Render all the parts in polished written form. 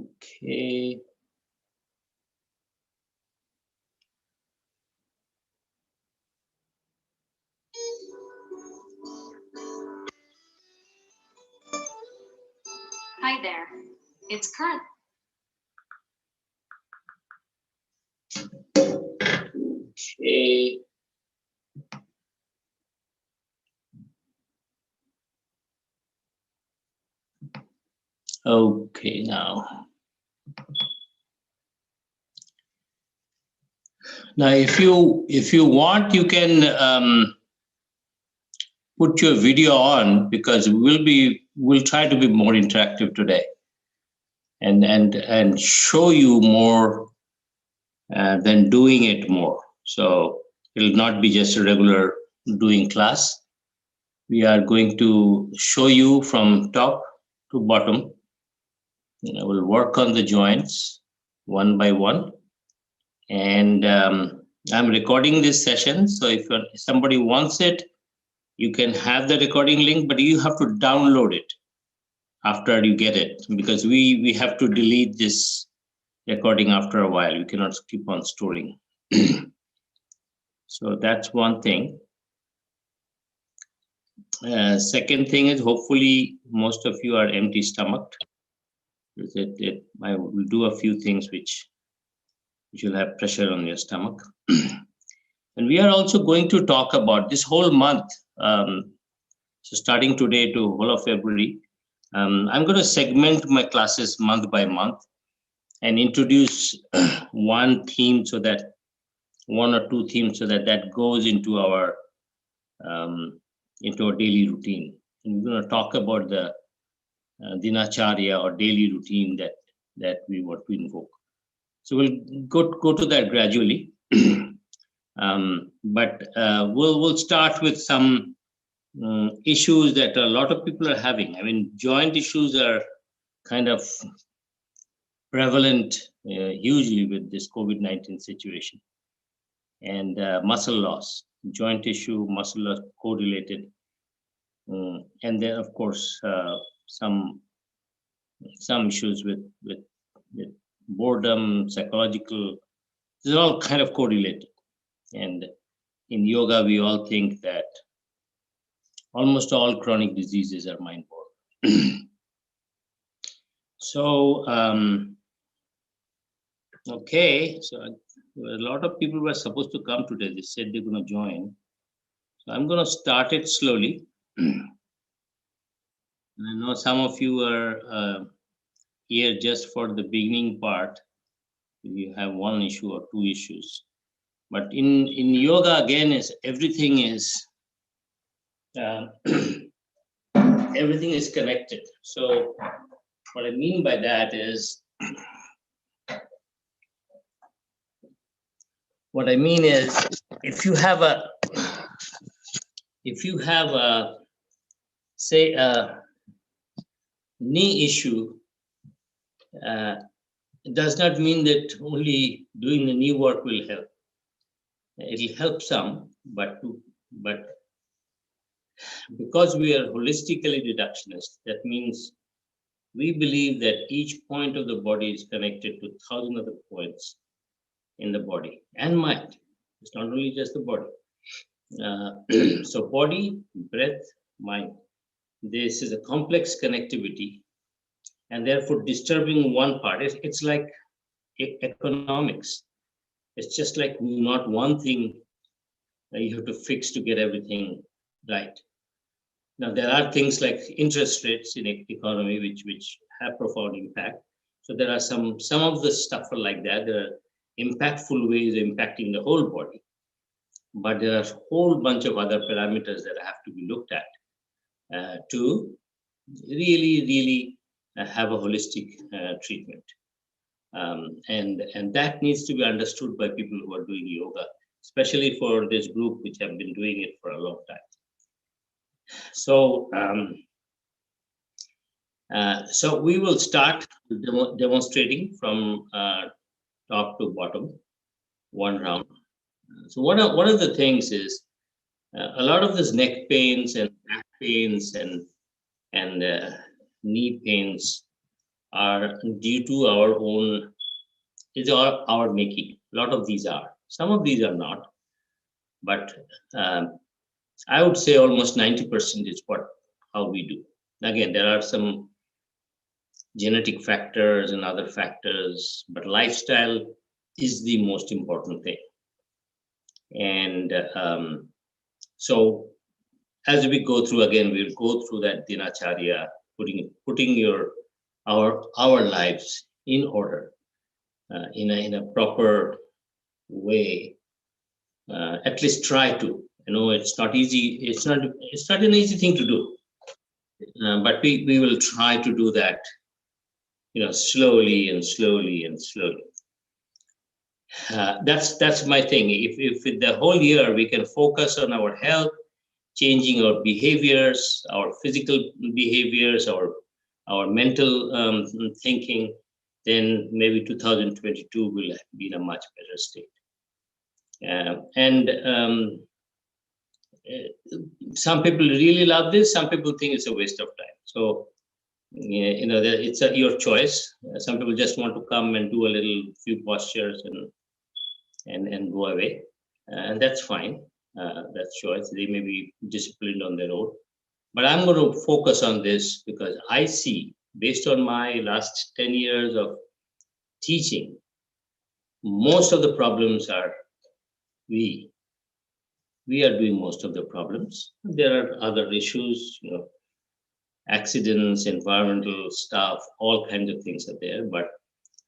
Okay. Hi there. It's current. Okay. Okay, now. Now, if you want, you can put your video on, because we'll try to be more interactive today, and show you more than doing it more. So it'll not be just a regular doing class. We are going to show you from top to bottom. We'll work on the joints one by one. And I'm recording this session, so if somebody wants it, you can have the recording link, but you have to download it after you get it, because we have to delete this recording after a while. We cannot keep on storing. So that's one thing. Second thing is, hopefully most of you are empty stomached. I will do a few things which will have pressure on your stomach. And we are also going to talk about this whole month. So starting today to whole of February, I'm going to segment my classes month by month and introduce one theme, so that one or two themes, so that goes into our daily routine. And we're going to talk about the dinacharya, or daily routine, that we want to invoke. So we'll go to that gradually. But we'll start with some issues that a lot of people are having. I mean, joint issues are kind of prevalent hugely with this COVID-19 situation, and muscle loss, joint issue, muscle loss correlated, and then of course some issues with boredom, psychological. This is all kind of correlated, and in yoga we all think that almost all chronic diseases are mind-borne. So, okay, so a lot of people were supposed to come today. They said they're going to join. So I'm going to start it slowly. And I know some of you are here just for the beginning part. You have one issue or two issues. But in yoga, again, everything is everything is connected. So what I mean by that is, if you have a say a knee issue, it does not mean that only doing the knee work will help. It'll help some, but because we are holistically reductionist, that means we believe that each point of the body is connected to 1,000 other points in the body and mind. It's not only just the body. So body, breath, mind. This is a complex connectivity, and therefore disturbing one part. It's like economics. It's just like not one thing that you have to fix to get everything right. Now, there are things like interest rates in economy which have profound impact. So there are some of the stuff are like that. There are impactful ways of impacting the whole body. But there are a whole bunch of other parameters that have to be looked at to really have a holistic treatment. And that needs to be understood by people who are doing yoga, especially for this group which have been doing it for a long time. So, so we will start demonstrating from top to bottom, one round. So one of the things is a lot of this neck pains and back pains and knee pains are due to our own, is our making. A lot of these are. Some of these are not, but I would say almost 90% is how we do. Again, there are some genetic factors and other factors, but lifestyle is the most important thing. And so as we go through, again, we'll go through that dinacharya, putting our lives in order, in a proper way. At least try to. It's not easy. It's not an easy thing to do, but we will try to do that. Slowly and slowly and slowly. That's my thing. If the whole year we can focus on our health, changing our behaviors, our physical behaviors, our mental thinking, then maybe 2022 will be in a much better state. And some people really love this. Some people think it's a waste of time. So, it's your choice. Some people just want to come and do a few postures and go away, and that's fine. That's choice. They may be disciplined on their own. But I'm going to focus on this because I see, based on my last 10 years of teaching, most of the problems are we are doing most of the problems. There are other issues, accidents, environmental stuff, all kinds of things are there, but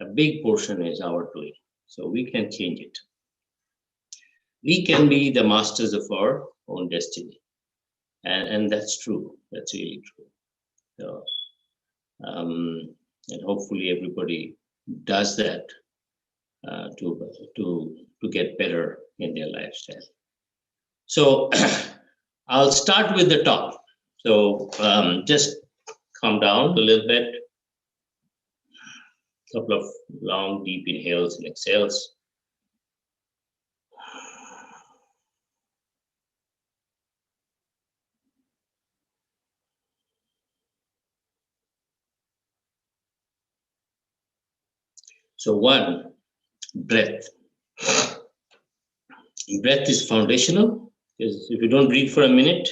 a big portion is our doing. So we can change it. We can be the masters of our own destiny. And that's true. That's really true. So, and hopefully everybody does that to get better in their lifestyle. So I'll start with the top. So just calm down a little bit. A couple of long, deep inhales and exhales. So one, breath. Breath is foundational, because if you don't breathe for a minute,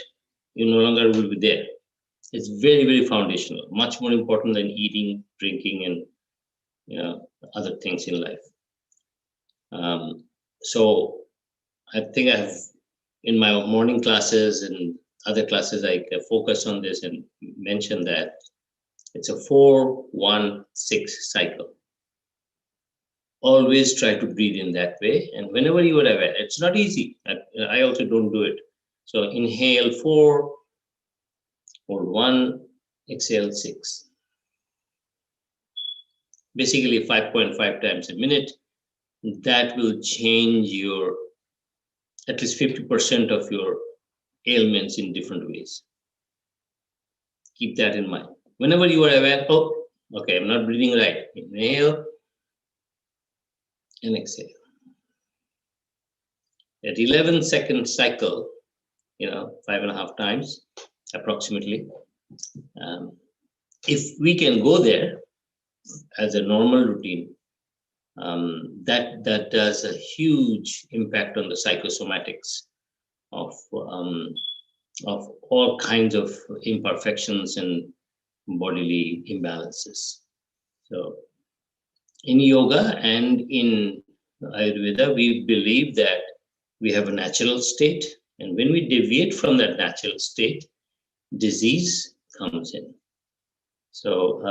you no longer will be there. It's very, very foundational, much more important than eating, drinking, and other things in life. So I think I have, in my morning classes and other classes, I focus on this and mention that it's a 4-1-6 cycle. Always try to breathe in that way. And whenever you are aware, it's not easy. I also don't do it. So inhale 4, hold 1, exhale 6. Basically 5.5 times a minute. That will change at least 50% of your ailments in different ways. Keep that in mind. Whenever you are aware, oh, okay, I'm not breathing right. Inhale and exhale. At 11-second cycle, 5.5 times approximately. If we can go there as a normal routine, that does a huge impact on the psychosomatics of all kinds of imperfections and bodily imbalances. So in yoga and in Ayurveda, we believe that we have a natural state, and when we deviate from that natural state, disease comes in. So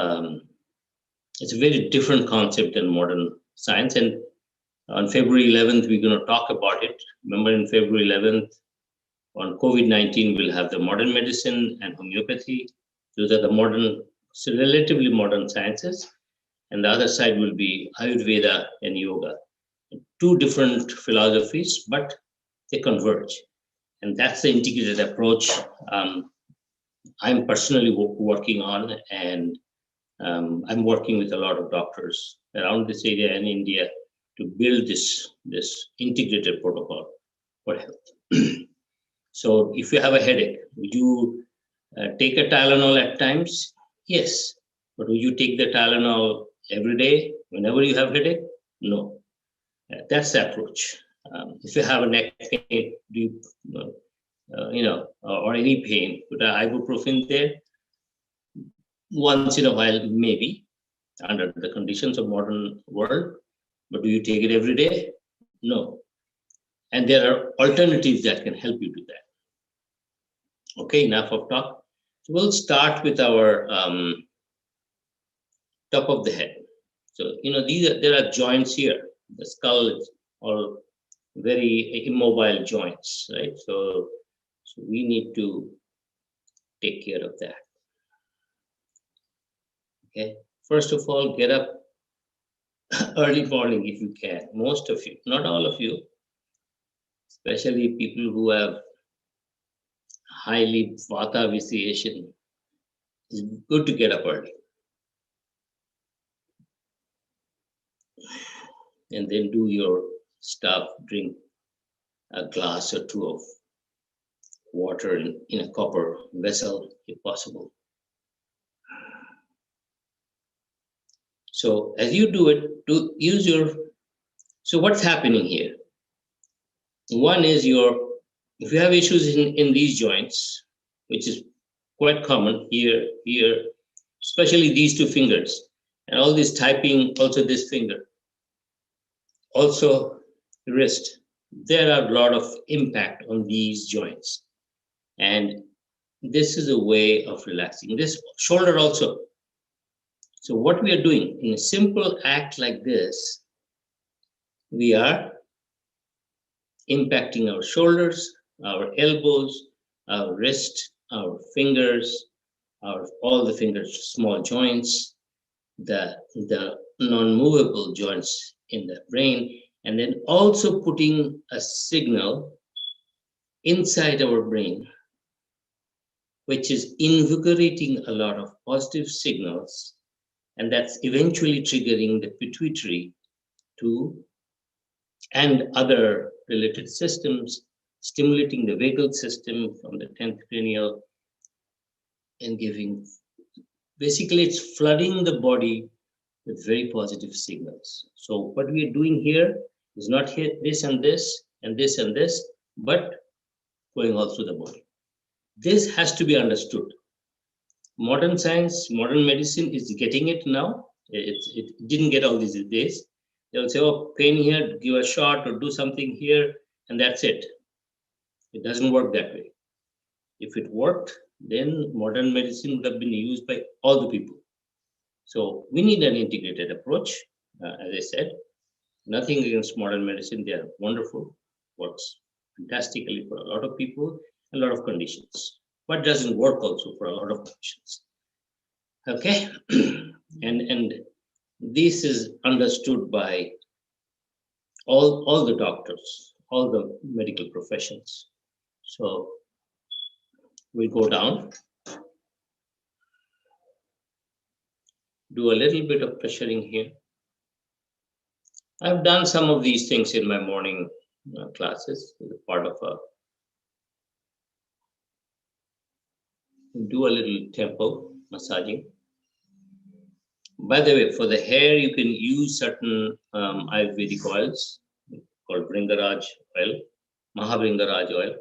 it's a very different concept than modern science. And on February 11th, we're going to talk about it. Remember, in February 11th, on COVID-19, we'll have the modern medicine and homeopathy. Those are the relatively modern sciences. And the other side will be Ayurveda and yoga. Two different philosophies, but they converge. And that's the integrated approach I'm personally working on. And I'm working with a lot of doctors around this area and India to build this integrated protocol for health. So if you have a headache, would you take a Tylenol at times? Yes. But do you take the Tylenol every day whenever you have headache? No. That's the approach. If you have a neck pain, do you, or any pain, put ibuprofen there once in a while, maybe under the conditions of modern world. But do you take it every day? No. And there are alternatives that can help you do that. Okay, enough of talk. So we'll start with our top of the head. So there are joints here. The skull is all very immobile joints, right? So we need to take care of that. Okay. First of all, get up early morning if you can. Most of you, not all of you, especially people who have highly vata vitiation, it's good to get up early. And then do your stuff, drink a glass or two of water in a copper vessel, if possible. So as you do it, so what's happening here? One is if you have issues in these joints, which is quite common here, especially these two fingers, and all this typing, also this finger, also wrist, there are a lot of impact on these joints. And this is a way of relaxing. This shoulder also. So what we are doing in a simple act like this, we are impacting our shoulders, our elbows, our wrist, our fingers, all the fingers, small joints, the non-movable joints in the brain, and then also putting a signal inside our brain, which is invigorating a lot of positive signals, and that's eventually triggering the pituitary and other related systems, stimulating the vagal system from the 10th cranial, and basically it's flooding the body with very positive signals. So what we are doing here is not here, this and this, and this and this, but going all through the body. This has to be understood. Modern science, modern medicine is getting it now. It didn't get all these days. They'll say, oh, pain here, give a shot or do something here, and that's it. It doesn't work that way. If it worked, then modern medicine would have been used by all the people. So we need an integrated approach. As I said, nothing against modern medicine. They are wonderful, works fantastically for a lot of people, a lot of conditions, but doesn't work also for a lot of conditions. Okay, and this is understood by all the doctors, all the medical professions. So we go down, do a little bit of pressuring here. I've done some of these things in my morning classes as a part of do a little tempo massaging. By the way, for the hair, you can use certain Ayurvedic oils called Bringaraj oil, Mahabringaraj oil,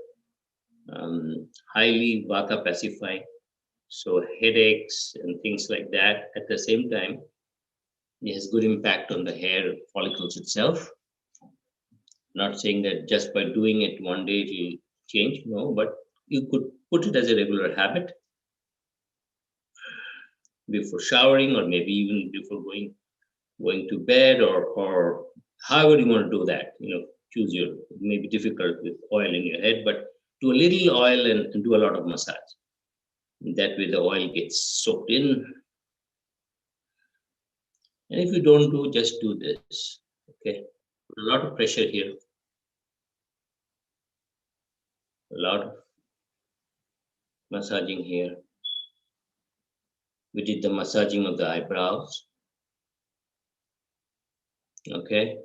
highly vata pacifying. So headaches and things like that. At the same time, it has good impact on the hair follicles itself. Not saying that just by doing it one day it will change, no, but you could put it as a regular habit before showering, or maybe even before going to bed, or however you want to do that. Choose your, it may be difficult with oil in your head, but do a little oil and do a lot of massage. That way the oil gets soaked in. And if you don't do, just do this. Okay, a lot of pressure here. A lot of massaging here. We did the massaging of the eyebrows. Okay,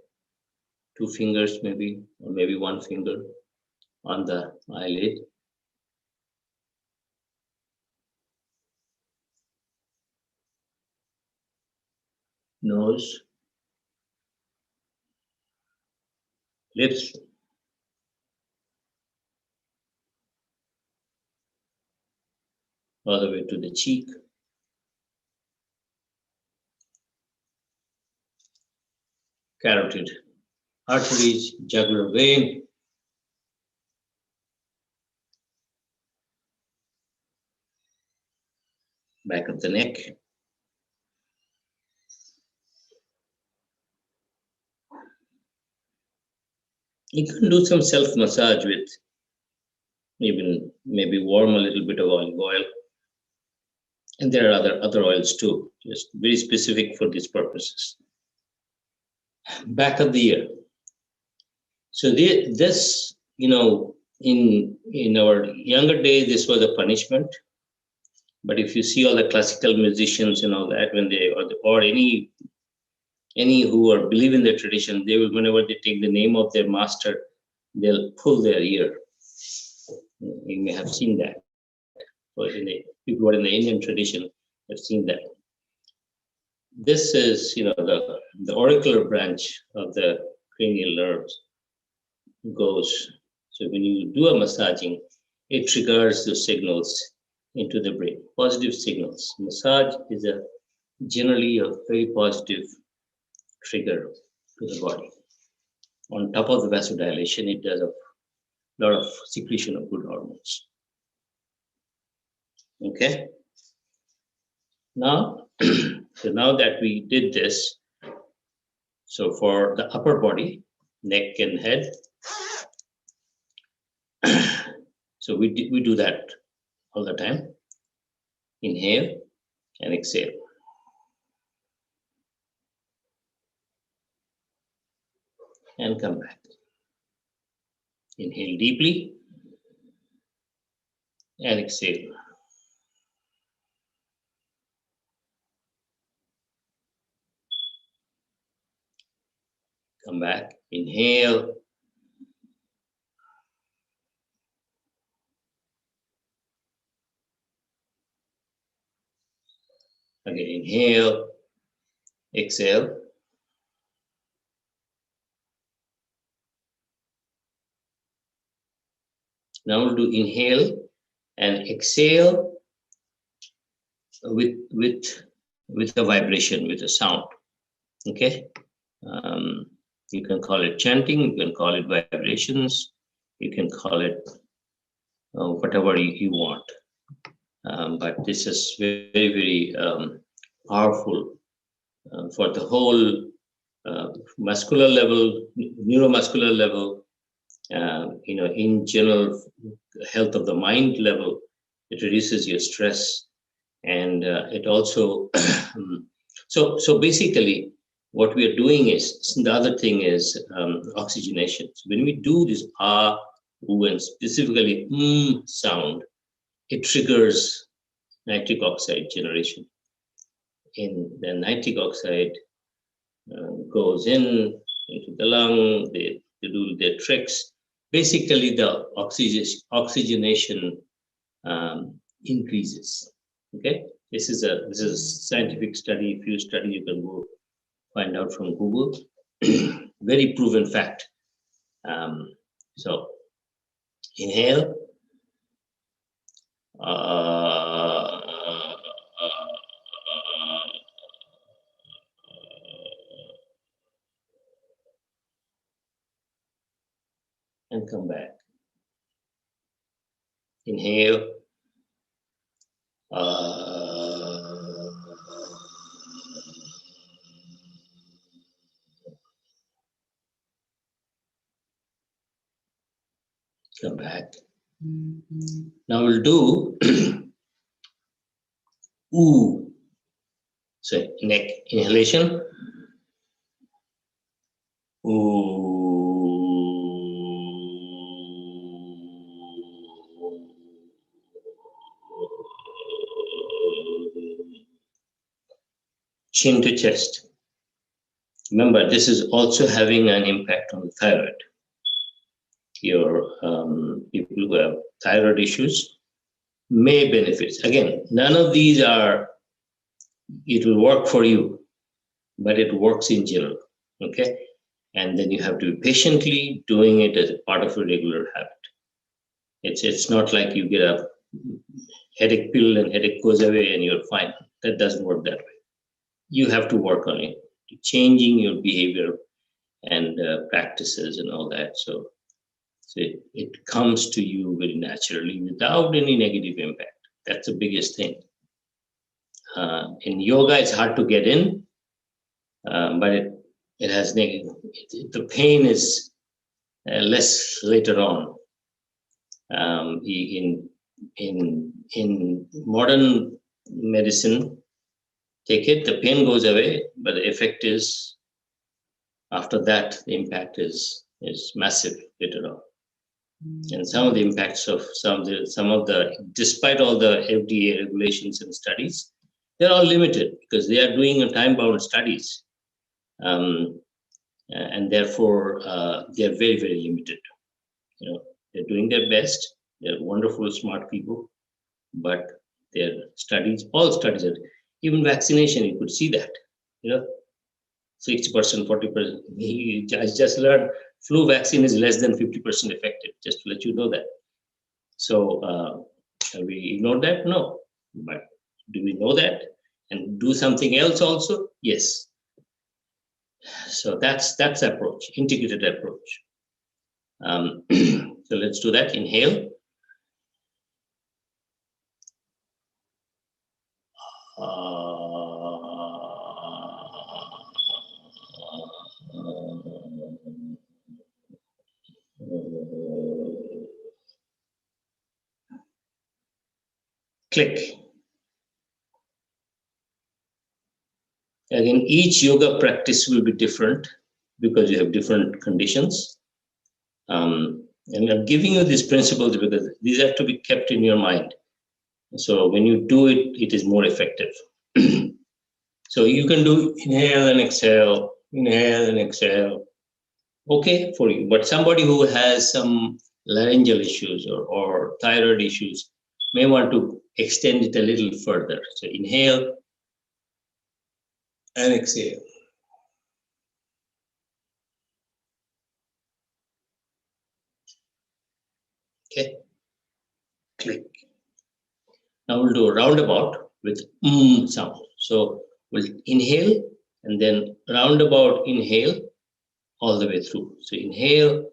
2 fingers maybe, or maybe 1 finger on the eyelid. nose, lips, all the way to the cheek, carotid arteries, jugular vein, back of the neck. You can do some self-massage with even maybe warm a little bit of olive oil. And there are other oils too, just very specific for these purposes. Back of the ear. So this, you know, in our younger days, this was a punishment. But if you see all the classical musicians and all that, when they or any who are believe in the tradition, they will, whenever they take the name of their master, they'll pull their ear. You may have seen that. Or people who are in the Indian tradition have seen that. This is, you know, the auricular branch of the cranial nerves goes. So when you do a massaging, it triggers the signals into the brain, positive signals. Massage is generally a very positive trigger to the body. On top of the vasodilation, it does a lot of secretion of good hormones. Okay. Now, so now that we did this, so for the upper body, neck and head, so we do that all the time. Inhale and exhale. And come back. Inhale deeply and exhale. Come back. Inhale. Again, inhale. Exhale. Now we'll do inhale and exhale with a vibration, with a sound. Okay. You can call it chanting, you can call it vibrations, you can call it whatever you want. But this is very, very powerful for the whole muscular level, neuromuscular level, you know, in general health of the mind level. It reduces your stress, and it also so basically what we are doing is, the other thing is oxygenation. So when we do this ah, ooh, and specifically sound, it triggers nitric oxide generation. In the nitric oxide goes into the lung, they do their tricks. Basically, the oxygenation increases. Okay, this is a scientific study. If you study, you can go find out from Google. Very proven fact. So inhale. And come back. Inhale. Come back. Now we'll do ooh. So neck inhalation. Ooh. Chin to chest. Remember, this is also having an impact on the thyroid. Your people who have thyroid issues may benefit. Again, none of these are, it will work for you. but it works in general. Okay, and then you have to be patiently doing it as a part of a regular habit. It's not like you get a headache pill and headache goes away and you're fine. That doesn't work that way. You have to work on it, changing your behavior and practices and all that. So it comes to you very naturally without any negative impact. That's the biggest thing. In yoga, it's hard to get in, but it has negative. The pain is less later on. In modern medicine, take it, the pain goes away, but the effect is after that the impact is massive later on. And some of the impacts of some of the despite all the FDA regulations and studies, they're all limited because they are doing a time-bound studies, and therefore they're very, very limited. You know, they're doing their best. They're wonderful, smart people, but their studies, all studies, are, even vaccination, you could see that. You know, 60%, 40%. I just learned flu vaccine is less than 50% effective, just to let you know that. So have we ignored that? No. But do we know that and do something else also? Yes. So that's approach, integrated approach. So let's do that. Inhale. Click. Again, each yoga practice will be different because you have different conditions. And I'm giving you these principles because these have to be kept in your mind. So when you do it, it is more effective. So you can do inhale and exhale, okay for you. But somebody who has some laryngeal issues or thyroid issues may want to extend it a little further. So inhale and exhale. Okay, click. Now we'll do a roundabout with sound. So we'll inhale and then roundabout inhale all the way through. So inhale.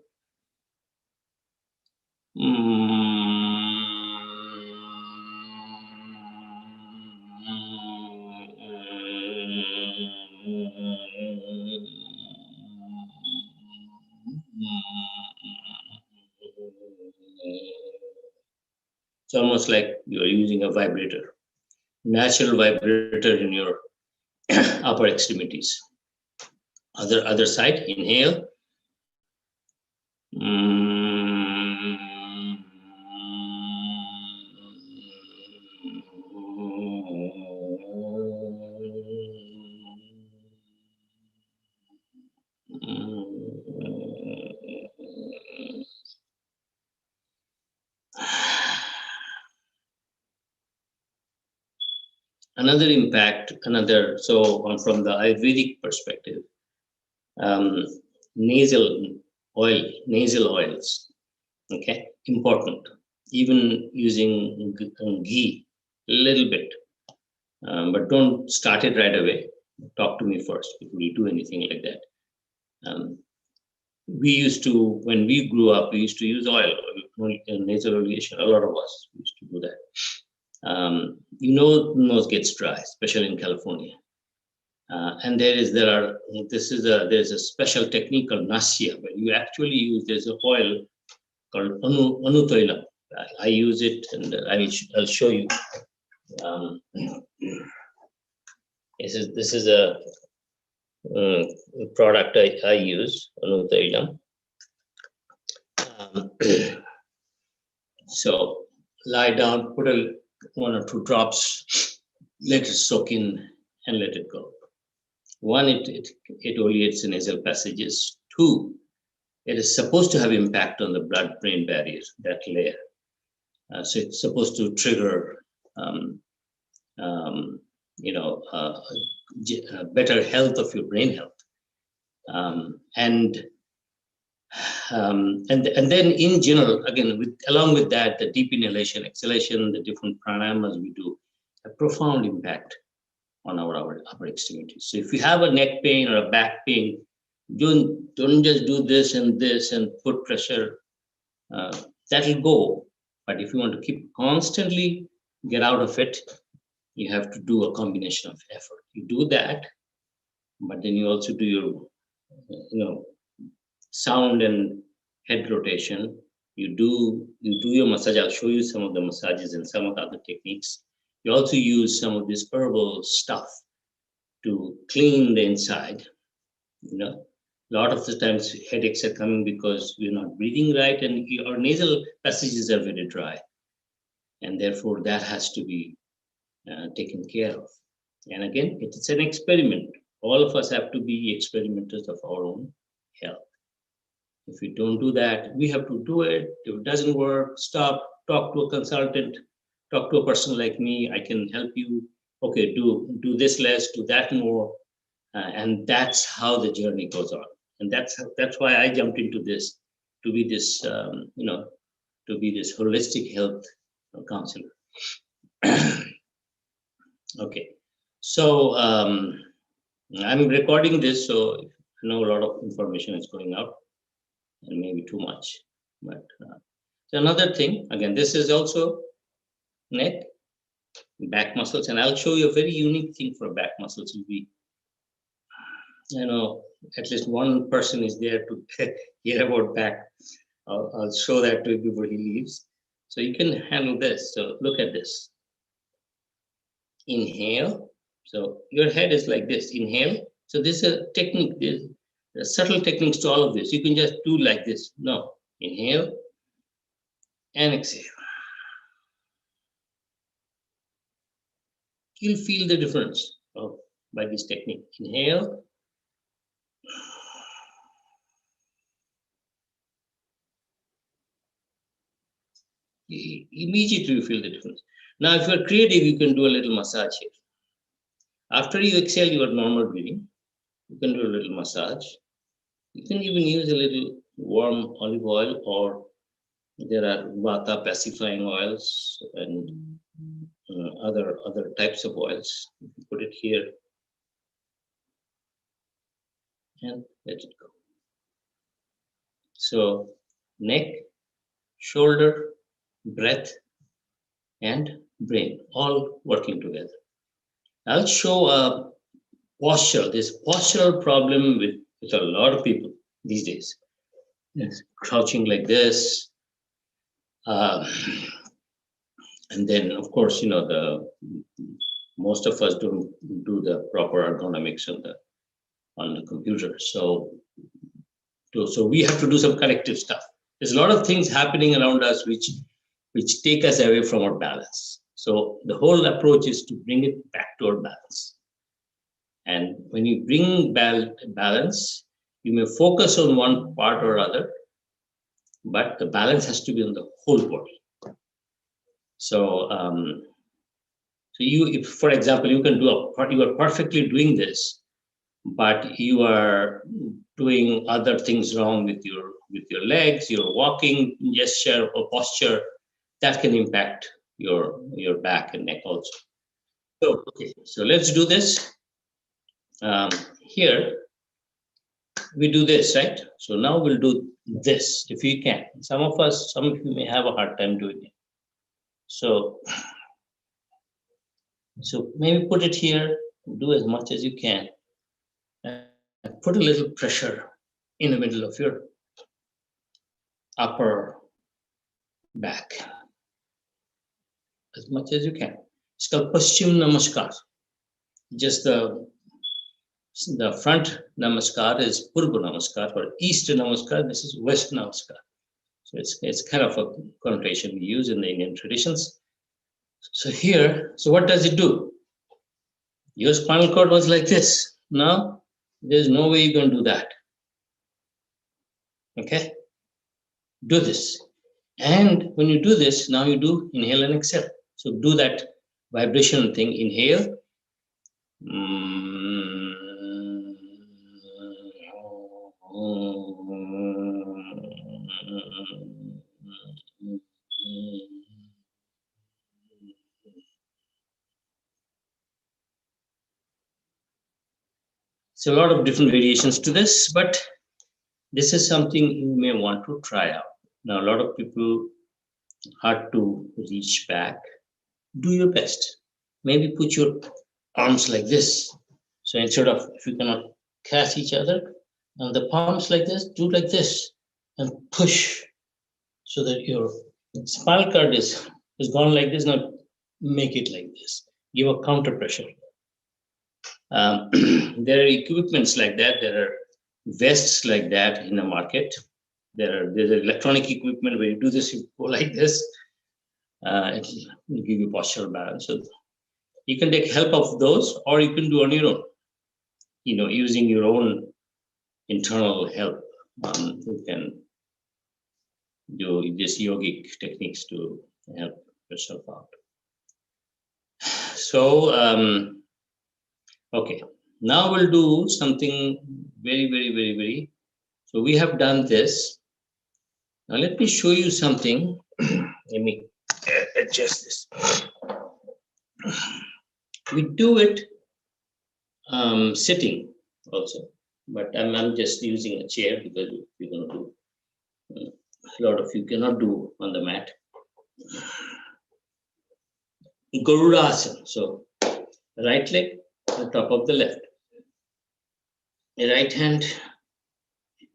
It's almost like you're using a vibrator, natural vibrator in your upper extremities. Other side, inhale. Another impact, so from the Ayurvedic perspective, nasal oils, okay, important. Even using ghee, a little bit, but don't start it right away. Talk to me first before you do anything like that. We used to, when we grew up, we used to use oil, nasal irrigation. A lot of us used to do that. Nose gets dry, especially in California. And there's a special technique called nasya, where you actually use, there's an oil called anutoila. I use it, and I'll show you. This is a product I use, anutoila. So lie down, put 1 or 2 drops, let it soak in, and let it go. 1, it oleates the nasal passages. 2, it is supposed to have impact on the blood-brain barrier, that layer. So it's supposed to trigger better health of your brain health. And then in general, again, along with that, the deep inhalation, exhalation, the different pranayamas we do, a profound impact on our upper extremities. So if you have a neck pain or a back pain, don't just do this and put pressure. That'll go. But if you want to keep constantly get out of it, you have to do a combination of effort. You do that, but then you also do your, sound and head rotation. You do your massage. I'll show you some of the massages and some of the other techniques. You also use some of this herbal stuff to clean the inside. A lot of the times headaches are coming because we're not breathing right and our nasal passages are very dry. And therefore that has to be taken care of. And again, it's an experiment. All of us have to be experimenters of our own health. If we don't do that, we have to do it. If it doesn't work, stop, talk to a consultant, talk to a person like me. I can help you. Okay, do this less, do that more. And that's how the journey goes on. And that's why I jumped into this, to be this, to be this holistic health counselor. Okay, so I'm recording this, so I know a lot of information is going out, and maybe too much. But so another thing, again, this is also neck, back muscles, and I'll show you a very unique thing for back muscles. Will be, at least one person is there to hear about back. I'll show that to you before he leaves. So you can handle this. So look at this. Inhale. So your head is like this. Inhale. So this is a technique. There's subtle techniques to all of this. You can just do like this. No. Inhale and exhale. You'll feel the difference by this technique. Inhale. Immediately you feel the difference. Now, if you're creative, you can do a little massage here. After you exhale your normal breathing, you can do a little massage. You can even use a little warm olive oil, or there are vata pacifying oils and other types of oils. You can put it here and let it go. So neck, shoulder, breath, and brain all working together. I'll show a posture, this postural problem with a lot of people these days. Yes. Crouching like this. And then, of course, most of us don't do the proper ergonomics on the computer. So we have to do some corrective stuff. There's a lot of things happening around us which take us away from our balance. So the whole approach is to bring it back to our balance. And when you bring balance, you may focus on one part or other, but the balance has to be on the whole body. So, if, for example, you can you are perfectly doing this, but you are doing other things wrong with your legs, your walking gesture or posture, that can impact your back and neck also. So, okay, so let's do this. Here, we do this, right? So now we'll do this, if you can. Some of you may have a hard time doing it. So maybe put it here, do as much as you can. And put a little pressure in the middle of your upper back. As much as you can. It's called Paschim Namaskar. Just the front Namaskar is Purva Namaskar, or East Namaskar. This is West Namaskar. So it's kind of a connotation we use in the Indian traditions. So here, so what does it do? Your spinal cord was like this. Now, there's no way you're going to do that. Okay? Do this. And when you do this, now you do inhale and exhale. So do that vibration thing. Inhale So a lot of different variations to this, but this is something you may want to try out. Now, a lot of people hard to reach back. Do your best. Maybe put your arms like this. So instead of, if you cannot catch each other, and the palms like this, do like this and push so that your spinal cord is gone like this. Now make it like this. Give a counter pressure. There are equipments like that. There are vests like that in the market. There's electronic equipment where you do this, you go like this. It will give you postural balance. So you can take help of those, or you can do on your own. Using your own internal help. You can do this yogic techniques to help yourself out. So, okay, now we'll do something very, very, very, very. So we have done this. Now let me show you something. Let me adjust this. We do it sitting also, but I'm just using a chair because you're going to do a lot of you cannot do on the mat. Garudasana. So right leg on top of the left. The right hand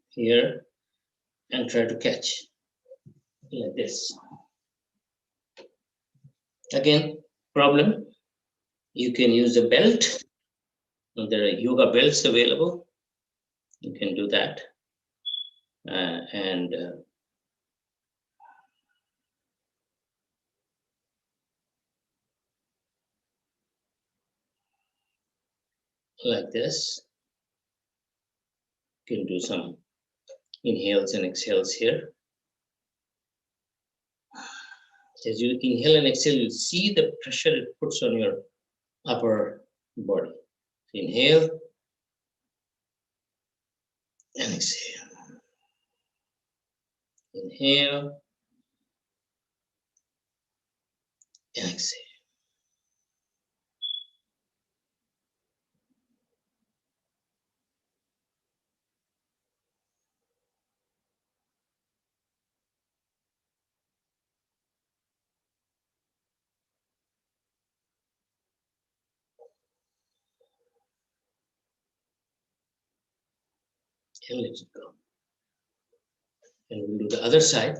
here and try to catch like this. Again, problem. You can use a belt. There are yoga belts available. You can do that. And like this. You can do some inhales and exhales here. As you inhale and exhale, you see the pressure it puts on your upper body. Inhale and exhale. Inhale and exhale. And let it go. And we'll do the other side.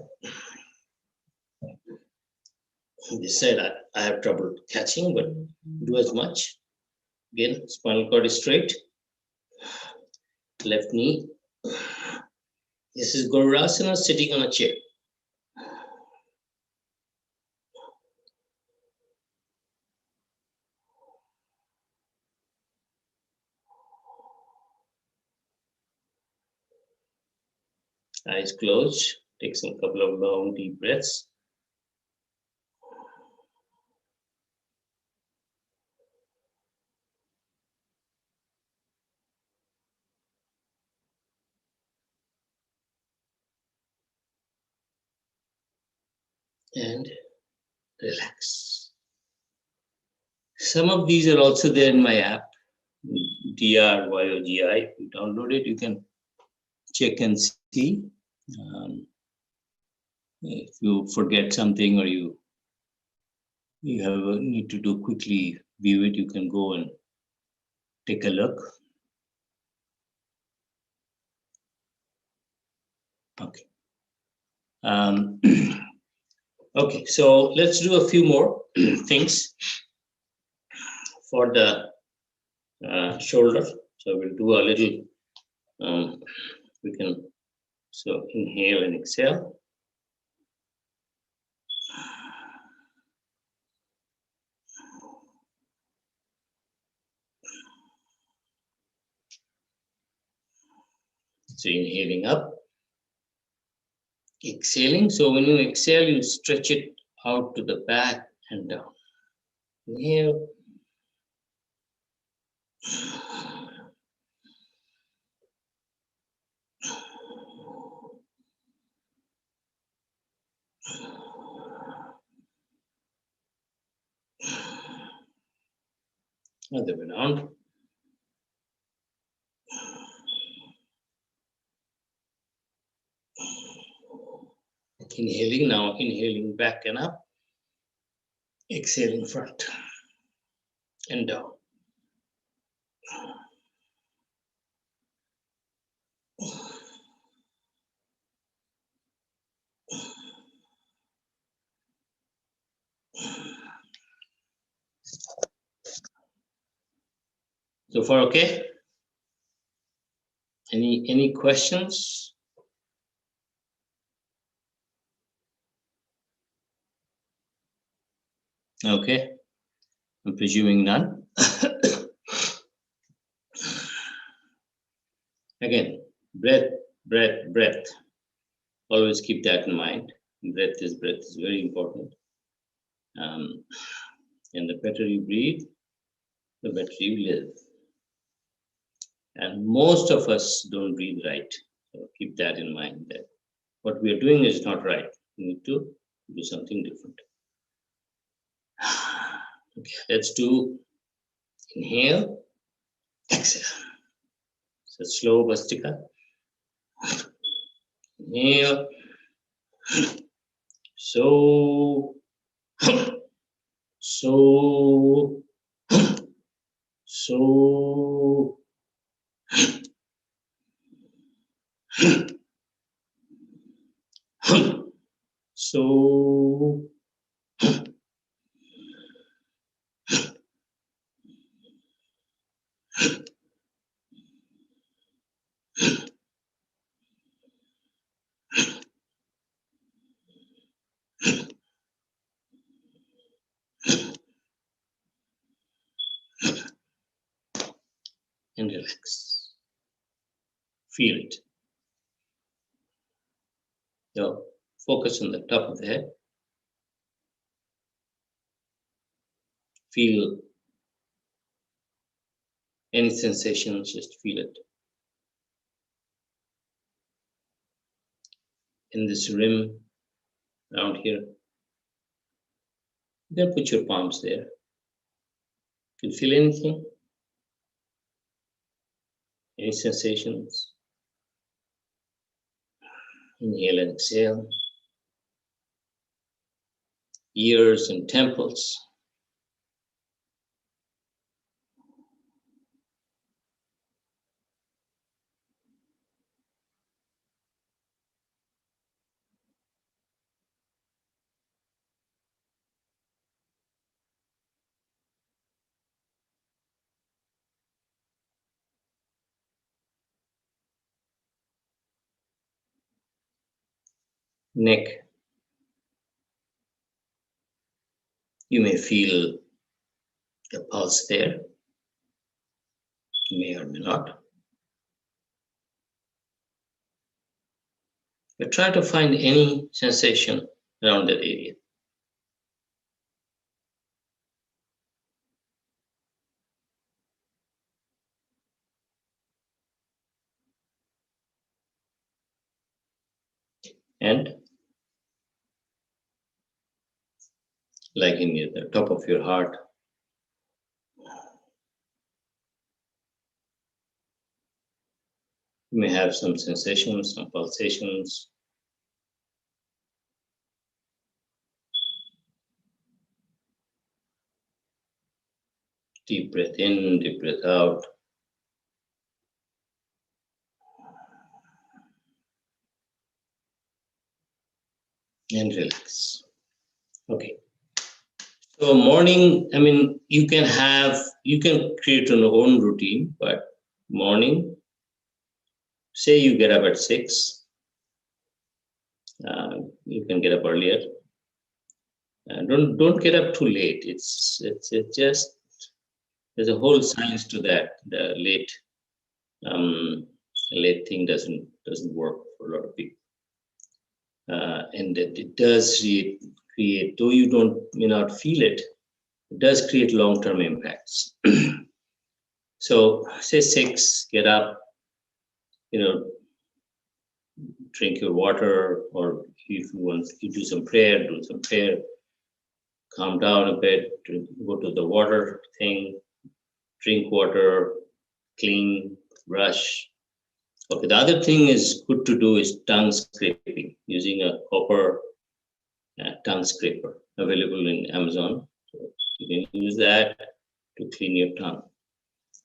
This side I have trouble catching, but do as much. Again, spinal cord is straight. Left knee. This is Garudasana, sitting on a chair. Eyes closed. Take some couple of long deep breaths. And relax. Some of these are also there in my app, DRYOGI. If you download it, you can check and see. If you forget something or you need to do quickly view it, you can go and take a look. Okay. Okay, so let's do a few more things for the shoulder. So we'll do a little, so inhale and exhale. So inhaling up, exhaling. So when you exhale, you stretch it out to the back and down. Inhale. Other way around. Inhaling now, inhaling back and up. Exhaling front and down. So far, okay? Any questions? Okay, I'm presuming none. Again, breath, breath, breath. Always keep that in mind. Breath is very important. And the better you breathe, the better you live. And most of us don't breathe right. So keep that in mind, that what we are doing is not right. We need to do something different. Okay, let's do inhale, exhale. So slow Vastika. Inhale. So, so, so, so, and relax. Feel it. So focus on the top of the head. Feel any sensations, just feel it. In this rim around here, you can put your palms there. Can you feel anything? Any sensations? Inhale and exhale. Ears and temples. Neck. You may feel the pulse there. You may or may not. But try to find any sensation around that area. And like in the top of your heart, you may have some sensations, some pulsations. Deep breath in, deep breath out. And relax. Okay. So morning, I mean, you can create your own routine, but morning, say you get up at 6, you can get up earlier. Don't get up too late. It's just, there's a whole science to that. The late thing doesn't work for a lot of people. And it does create, though you may not feel it, it does create long-term impacts. So say 6, get up, drink your water, or if you want, you do some prayer, calm down a bit, go to the water thing, drink water, clean, brush. Okay, the other thing is good to do is tongue scraping using a copper tongue scraper available in Amazon. So you can use that to clean your tongue.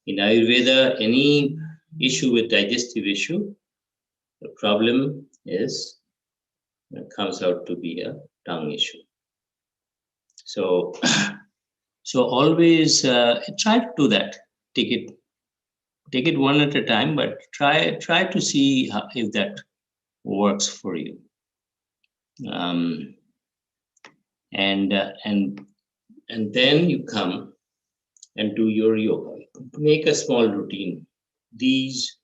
In Ayurveda, any issue with digestive issue, the problem is it comes out to be a tongue issue. So, so always try to do that. Take it one at a time, but try to see if that works for you. And then you come and do your yoga. Make a small routine. These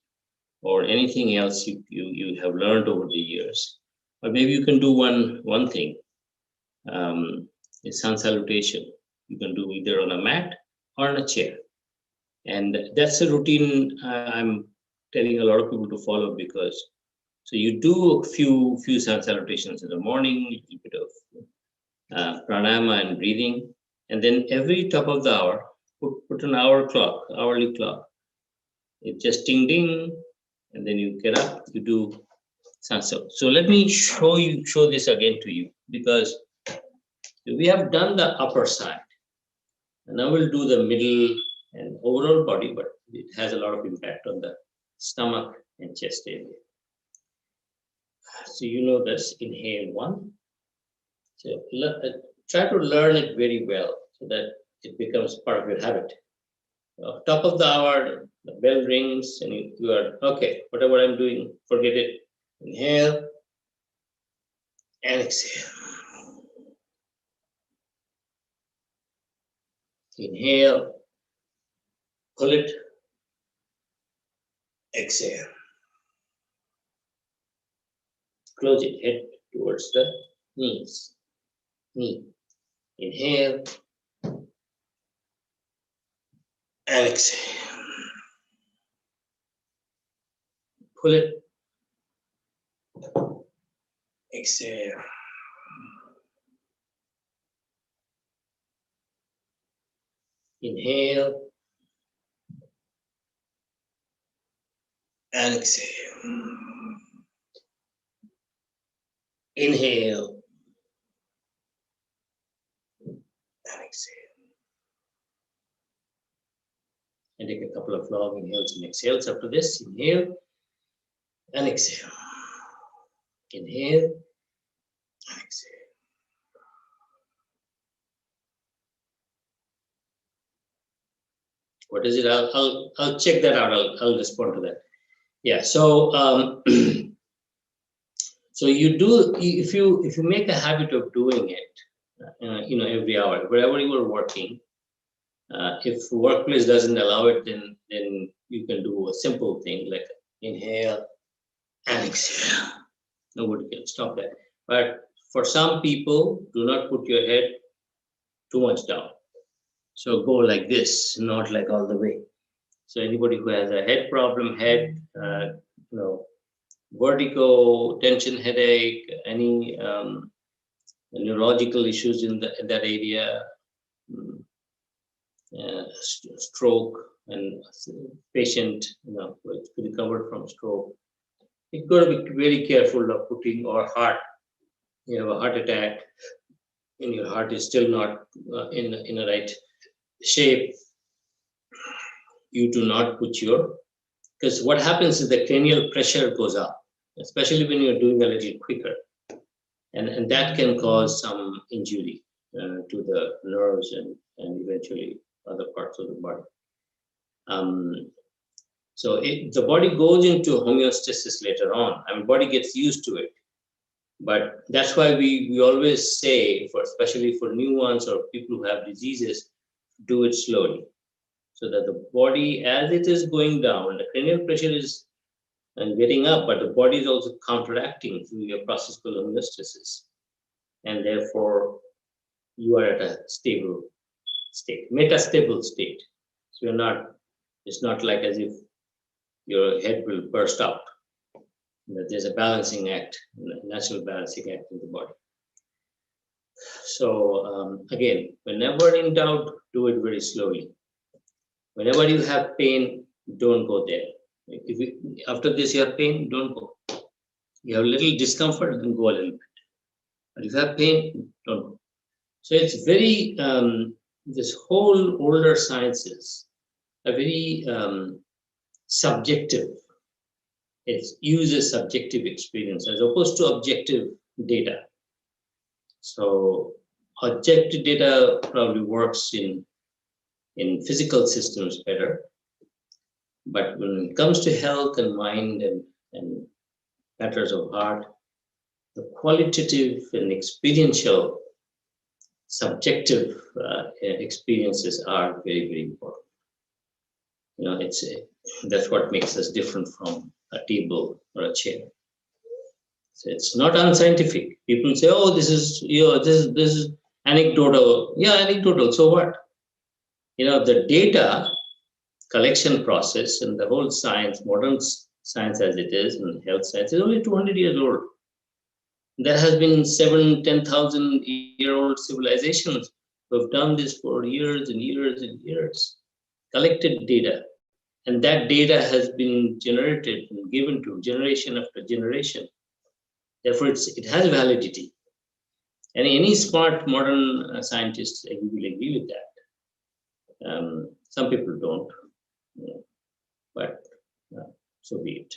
or anything else you have learned over the years, or maybe you can do one thing. Sun salutation. You can do either on a mat or on a chair, and that's a routine I'm telling a lot of people to follow, because so you do a few sun salutations in the morning, a little bit of pranayama and breathing, and then every top of the hour, put an hourly clock. It just ding ding, and then you get up, you do sun salutation. So let me show this again to you, because we have done the upper side, and now we'll do the middle and overall body, but it has a lot of impact on the stomach and chest area. So you know this, inhale 1. So try to learn it very well so that it becomes part of your habit. Top of the hour, the bell rings, and you are, okay, whatever I'm doing, forget it. Inhale and exhale. Inhale, pull it, exhale. Close it, head towards the knees. Knee. Inhale and exhale. Pull it, exhale. Inhale and exhale. Inhale and exhale. And take a couple of long inhales and exhales after this. Inhale and exhale. Inhale and exhale. What is it? I'll check that out. I'll respond to that. Yeah. So so you do, if you make a habit of doing it, every hour, wherever you are working. If workplace doesn't allow it, then you can do a simple thing like inhale and exhale. Nobody can stop that. But for some people, do not put your head too much down. So go like this, not like all the way. So anybody who has a head problem, vertigo, tension, headache, any neurological issues in that area, stroke, and patient, recovered from stroke, you've got to be very careful of putting, or heart, you have a heart attack and your heart is still not in the right shape, you do not put because what happens is the cranial pressure goes up, especially when you're doing a little quicker, and that can cause some injury to the nerves and eventually other parts of the body. So the body goes into homeostasis later on. Body gets used to it. But that's why we always say, especially for new ones or people who have diseases, do it slowly. So that the body, as it is going down, the cranial pressure is getting up, but the body is also counteracting through a process called homeostasis. And therefore, you are at a stable state, metastable state. So you're not It's not like as if your head will burst out. There's a balancing act, a natural balancing act in the body. So again, whenever in doubt, do it very slowly. Whenever you have pain, don't go there. After this you have pain, don't go. You have a little discomfort, then go a little bit. But if you have pain, don't go. So it's very, this whole older sciences are very subjective. It uses subjective experience as opposed to objective data. So objective data probably works in physical systems better. But when it comes to health and mind and matters of heart, the qualitative and experiential subjective experiences are very, very important. You know, that's what makes us different from a table or a chair. So it's not unscientific. People say, "Oh, this is this is anecdotal." Yeah, anecdotal. So what? You know, the data collection process and the whole science, modern science as it is, and health science is only 200 years old. There has been 10,000-year-old civilizations who have done this for years and years and years, collected data, and that data has been generated and given to generation after generation. Therefore, it has validity. And any smart modern scientist will agree with that. Some people don't, you know, but so be it.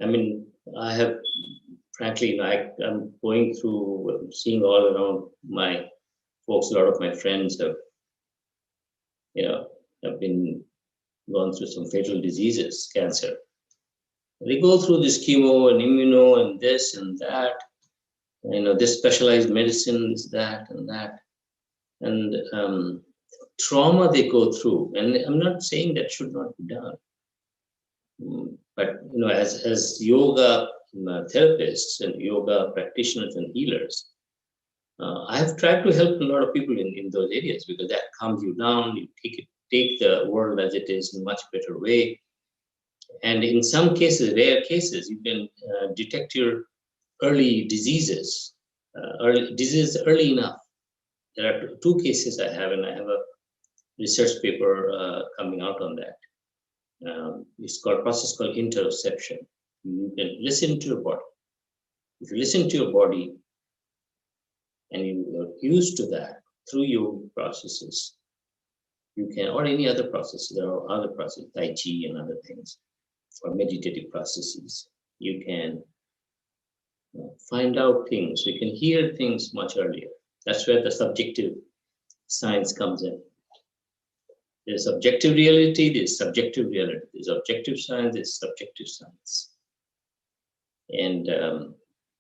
I mean, I have, frankly, I'm going through, seeing all around my folks, a lot of my friends have, you know, have been gone through some fatal diseases, cancer. They go through this chemo and immuno and this and that, you know, this specialized medicine, this, that, and that. And trauma they go through, and I'm not saying that should not be done. But, you know, as yoga therapists and yoga practitioners and healers, I have tried to help a lot of people in those areas, because that calms you down. You take the world as it is in a much better way. And in some cases, rare cases, you can detect your early diseases, early enough. There are two cases I have, and I have a research paper coming out on that. It's called process called interoception. You can listen to your body. If you listen to your body and you are used to that through your processes, you can, or any other process, there are other processes, Tai Chi and other things, or meditative processes, you can find out things, you can hear things much earlier. That's where the subjective science comes in. There's objective reality, there's subjective reality. There's objective science, there's subjective science. And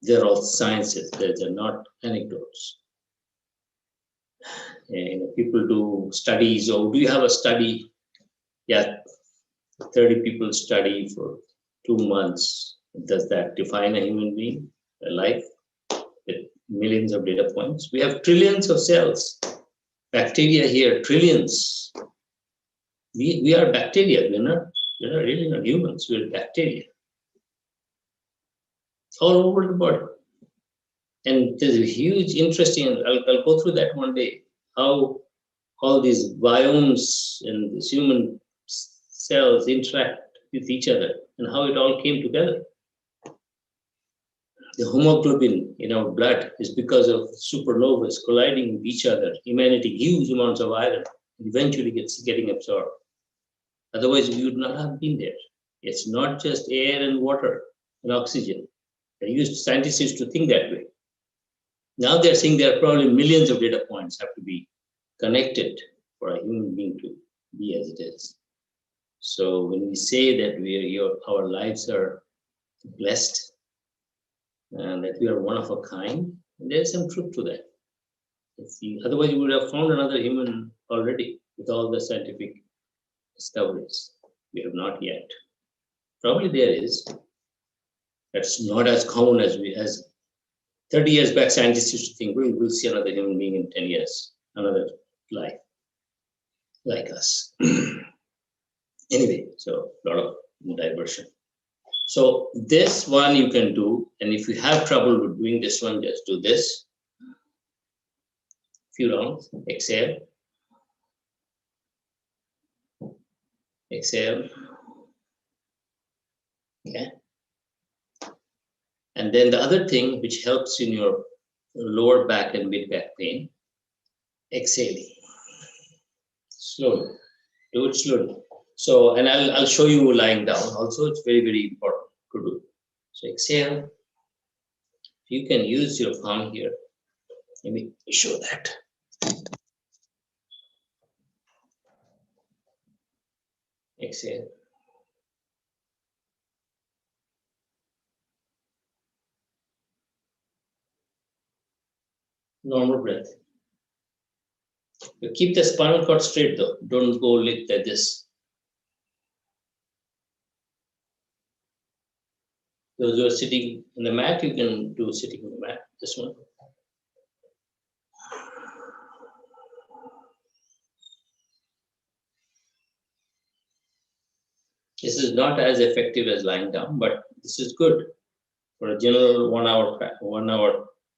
they're all sciences, they're not anecdotes. And people do studies, or do you have a study? Yeah, 30 people study for 2 months. Does that define a human being, a life with millions of data points? We have trillions of cells. Bacteria here, trillions. We are bacteria. We're really not humans. We're bacteria. All over the body. And there's a huge interesting, I'll go through that one day, how all these biomes and these human cells interact with each other and how it all came together. The hemoglobin in our blood is because of supernovas colliding with each other, emanating huge amounts of iron, and eventually getting absorbed. Otherwise, we would not have been there. It's not just air and water and oxygen. Scientists used to think that way. Now they're saying there are probably millions of data points have to be connected for a human being to be as it is. So when we say that our lives are blessed and that we are one of a kind, there's some truth to that. Otherwise, you would have found another human already with all the scientific discoveries. We have not yet. Probably there is. That's not as common as 30 years back, scientists used to think, we'll see another human being in 10 years, another life. like us. Anyway, so a lot of diversion. So this one you can do, and if you have trouble with doing this one, just do this. Few rounds, exhale. Exhale. Okay. And then the other thing which helps in your lower back and mid back pain, exhaling. Slowly. Do it slowly. So, and I'll show you lying down. Also, it's very, very important to do. So exhale. You can use your palm here. Let me show that. Exhale. Normal breath. You keep the spinal cord straight though. Don't go like this. Those who are sitting in the mat, you can do sitting on the mat. This one. This is not as effective as lying down, but this is good for a general 1 hour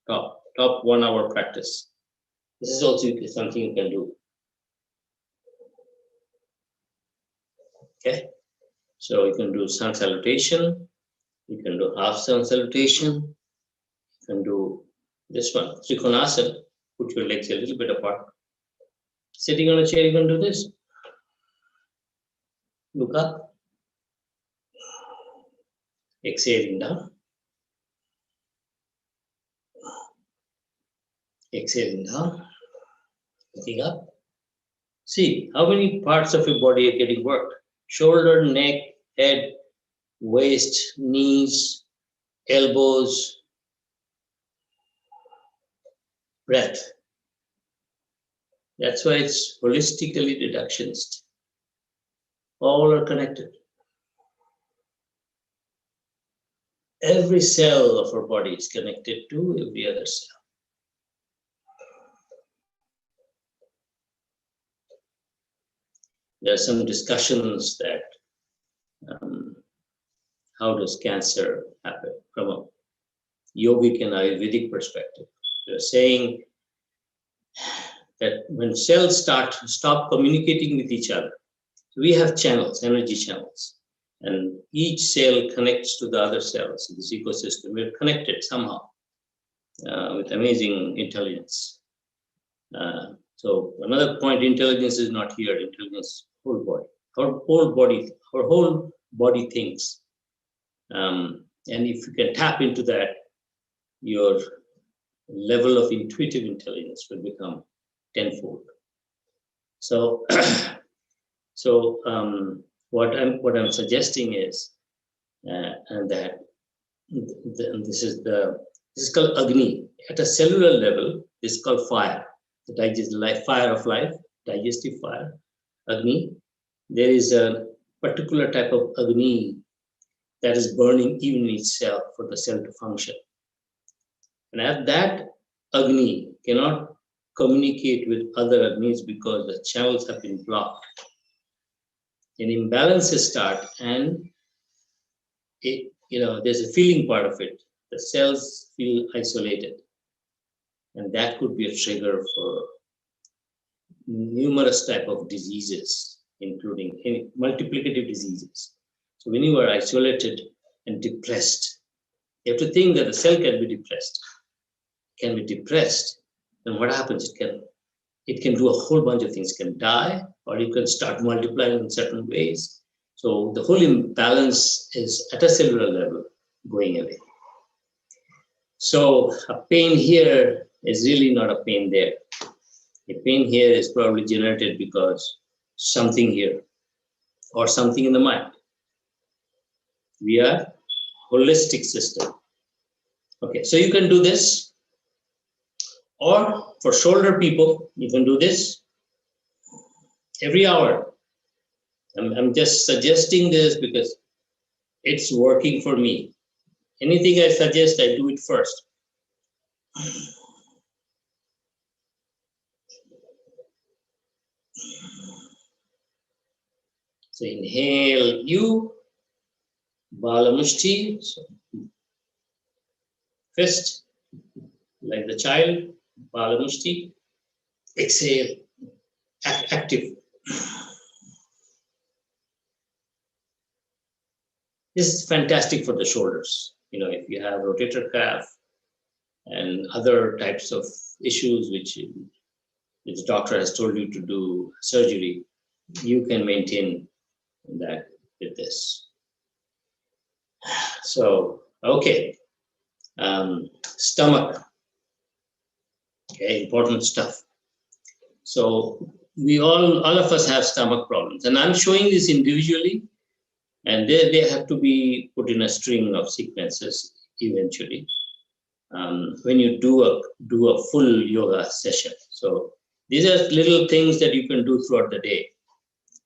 top 1 hour practice. This is also something you can do. Okay, so you can do sun salutation, you can do half sun salutation, you can do this one, Trikonasana, put your legs a little bit apart. Sitting on a chair, you can do this. Look up. Exhaling down. Exhaling down. Looking up. See how many parts of your body are getting worked. Shoulder, neck, head, waist, knees, elbows, breath. That's why it's holistically reductionist. All are connected. Every cell of our body is connected to every other cell. There are some discussions that how does cancer happen from a yogic and Ayurvedic perspective. They're saying that when cells stop communicating with each other, we have channels, energy channels, and each cell connects to the other cells in this ecosystem. We're connected somehow with amazing intelligence. So another point, intelligence is not here. Intelligence, whole body. Our whole body thinks. And if you can tap into that, your level of intuitive intelligence will become tenfold. So, what I'm suggesting is, and that this is called Agni. At a cellular level, this is called fire. The fire of life, digestive fire, Agni. There is a particular type of Agni that is burning even in itself for the cell to function. And as that Agni cannot communicate with other Agnis because the channels have been blocked, an imbalances start, and there's a feeling part of it. The cells feel isolated. And that could be a trigger for numerous type of diseases, including multiplicative diseases. So when you are isolated and depressed, you have to think that the cell can be depressed. Then what happens? It can do a whole bunch of things. It can die, or it can start multiplying in certain ways. So the whole imbalance is at a cellular level going away. So a pain here is really not a pain there. A pain here is probably generated because something here or something in the mind. We are holistic system. Okay, so you can do this, or for shoulder people, you can do this every hour. I'm just suggesting this because it's working for me. Anything I suggest, I do it first. So inhale U, Bala Mushti, so fist, like the child, Bala Mushti. Exhale, active. This is fantastic for the shoulders. If you have rotator cuff and other types of issues which the doctor has told you to do surgery, you can maintain that with this. So, okay. Stomach. Okay, important stuff. So all of us have stomach problems, and I'm showing this individually, and they have to be put in a string of sequences eventually. When you do a full yoga session. So these are little things that you can do throughout the day.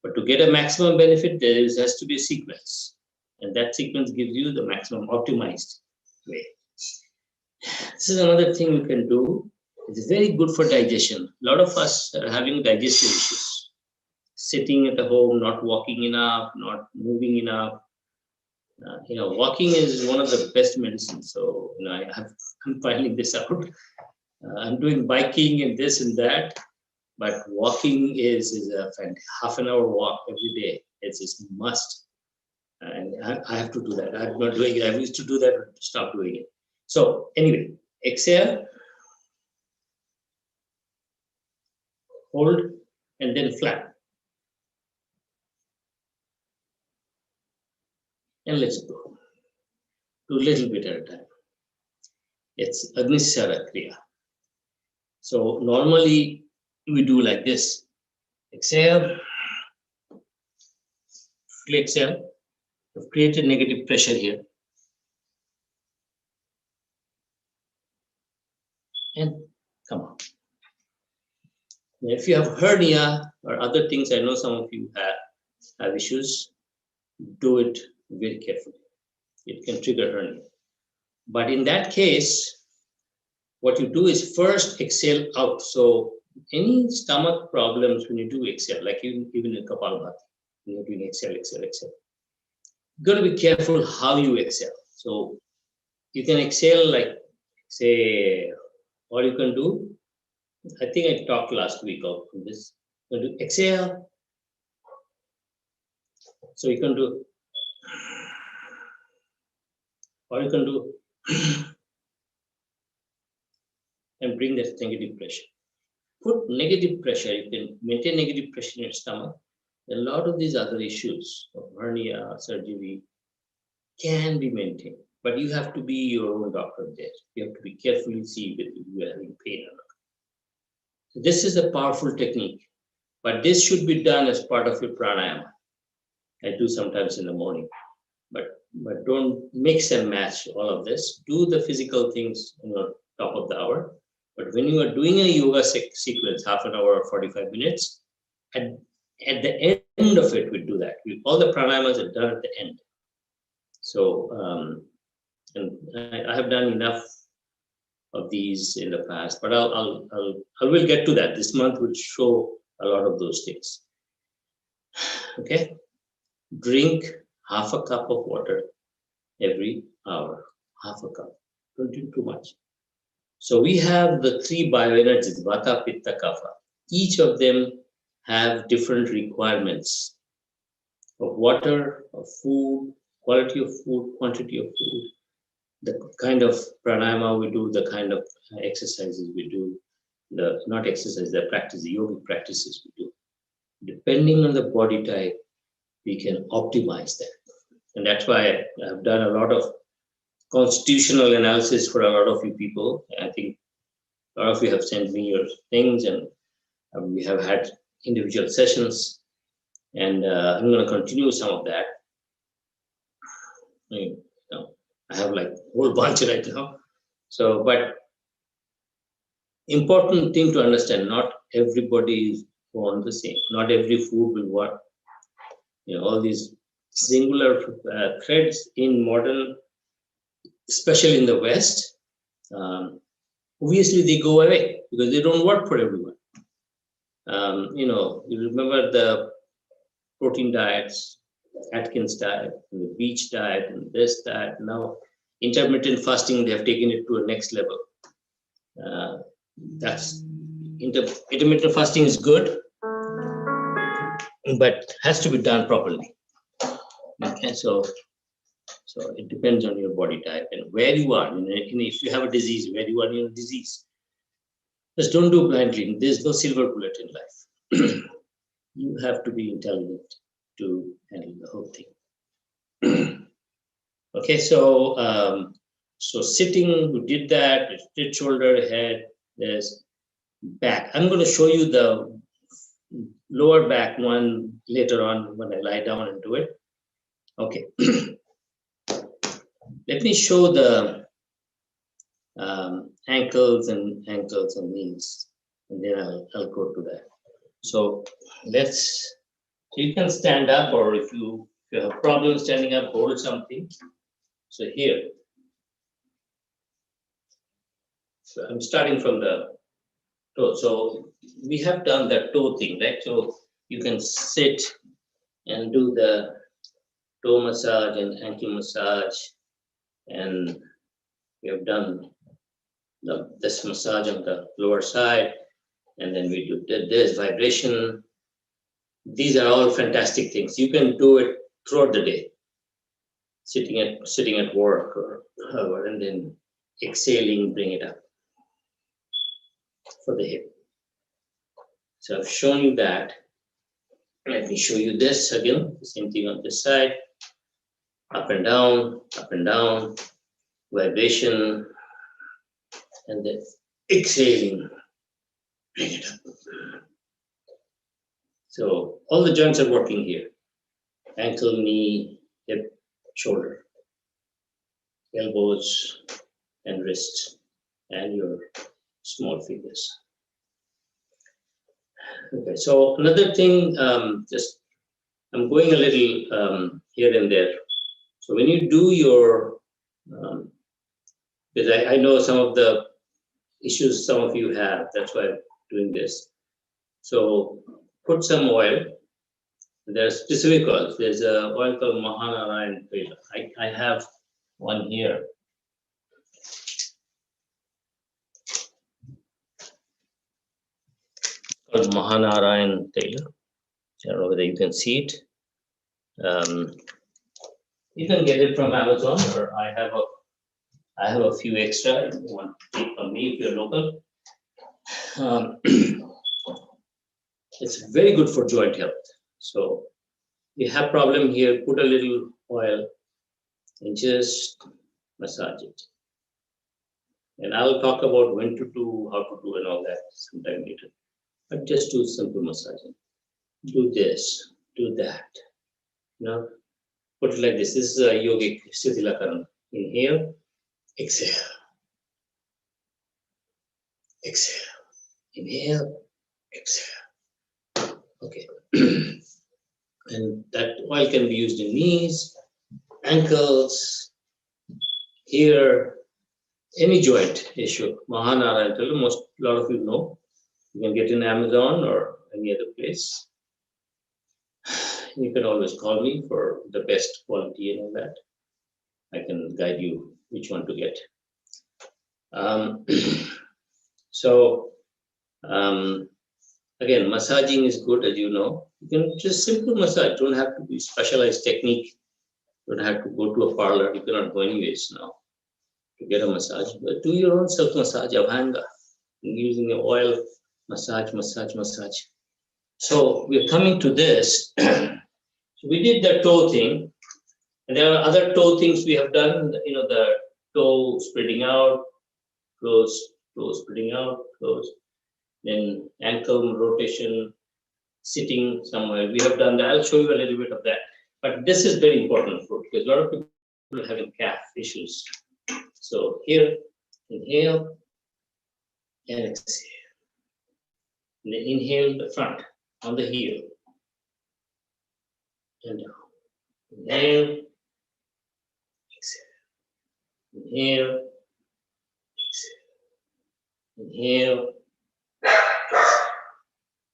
But to get a maximum benefit, there has to be a sequence. And that sequence gives you the maximum optimized way. This is another thing you can do. It's very good for digestion. A lot of us are having digestive issues. Sitting at the home, not walking enough, not moving enough. Walking is one of the best medicines. So, I'm finding this out. I'm doing biking and this and that, but walking is a half an hour walk every day. It's just must. And I have to do that. I'm not doing it. I used to do that, but stop doing it. So anyway, exhale, hold, and then flat. And let's go. Do a little bit at a time. It's Agnisara Kriya. So normally we do like this. Exhale, fully exhale. We've created negative pressure here. And come on. Now, if you have hernia or other things, I know some of you have issues, do it very carefully. It can trigger hernia. But in that case, what you do is first exhale out. So any stomach problems when you do exhale, like even in Kapalabhati, when you're doing exhale, exhale, exhale. You've got to be careful how you exhale. So you can exhale like, say, or you can do, I think I talked last week of this. You can do exhale. So you can do, or you can do, and bring that negative pressure. Put negative pressure, you can maintain negative pressure in your stomach. A lot of these other issues of hernia, surgery can be maintained, but you have to be your own doctor there. You have to be carefully see whether you are having pain or not. So this is a powerful technique, but this should be done as part of your pranayama. I do sometimes in the morning, but don't mix and match all of this. Do the physical things top of the hour. But when you are doing a yoga sequence, half an hour or 45 minutes, at the end of it, we do that. All the pranayamas are done at the end. So, and I have done enough of these in the past, but I will get to that. This month will show a lot of those things. Okay, drink half a cup of water every hour. Half a cup. Don't drink too much. So we have the three bioenergies, Vata, Pitta, Kapha. Each of them have different requirements of water, of food, quality of food, quantity of food, the kind of pranayama we do, the kind of exercises we do, the yogic practices we do. Depending on the body type, we can optimize that. And that's why I've done a lot of constitutional analysis for a lot of you people. I think a lot of you have sent me your things, and we have had individual sessions, and I'm going to continue some of that. I have like a whole bunch right now. So, but important thing to understand, not everybody is born the same. Not every food will work. All these singular threads in modern, especially in the West, obviously they go away because they don't work for everyone. You remember protein diets, Atkins diet, and the beach diet, and this diet. Now, intermittent fasting, they have taken it to a next level. That's intermittent fasting is good, but has to be done properly. Okay, so it depends on your body type and where you are. If you have a disease, where you are in your disease, just don't do blindly. There's no silver bullet in life. You have to be intelligent to handle the whole thing. Okay, so sitting, we did that. We did shoulder, head. There's back. I'm going to show you the lower back one later on when I lie down and do it. Okay. Let me show the ankles and knees, and then I'll go to that. So you can stand up, or if you have problems standing up, hold something. So here, so I'm starting from the toe. So we have done that toe thing, right? So you can sit and do the toe massage and ankle massage, and we have done this massage on the lower side, and then we did this vibration. These are all fantastic things. You can do it throughout the day, sitting at work or however, and then exhaling, bring it up for the hip. So I've shown you that. Let me show you this again. The same thing on this side. Up and down, vibration, and then exhaling, bring it up. So all the joints are working here. Ankle, knee, hip, shoulder, elbows, and wrists, and your small fingers. Okay, so another thing, I'm going a little here and there. So when you do your, because I know some of the issues some of you have, that's why I'm doing this. So put some oil. There are specific oils. There's an oil called Mahanarayan Tela. I have one here. Called Mahanarayan Tela. I don't know whether you can see it. You can get it from Amazon, or I have a few extra if you want to take from me if you're local. It's very good for joint health. So you have problem here, put a little oil and just massage it. And I'll talk about when to do, how to do, and all that sometime later. But just do simple massaging. Do this, do that. Put it like this. This is a yogic Siddhilakaran. Inhale, exhale. Exhale. Inhale, exhale. Okay. And that oil can be used in knees, ankles, here, any joint issue. Mahanarayan Tela, a lot of you know. You can get in Amazon or any other place. You can always call me for the best quality and all that. I can guide you which one to get. Again, massaging is good, as you know. You can just simple massage. Don't have to be specialized technique. Don't have to go to a parlor. You cannot go anyways now to get a massage. But do your own self massage, abhanga, using the oil, massage. So we're coming to this. So we did the toe thing, and there are other toe things we have done. The toe spreading out, close, toe spreading out, close. Then ankle rotation, sitting somewhere. We have done that. I'll show you a little bit of that. But this is very important for because a lot of people are having calf issues. So here, inhale and exhale. And then inhale the front on the heel. And down. Inhale, exhale. Inhale, exhale. Inhale.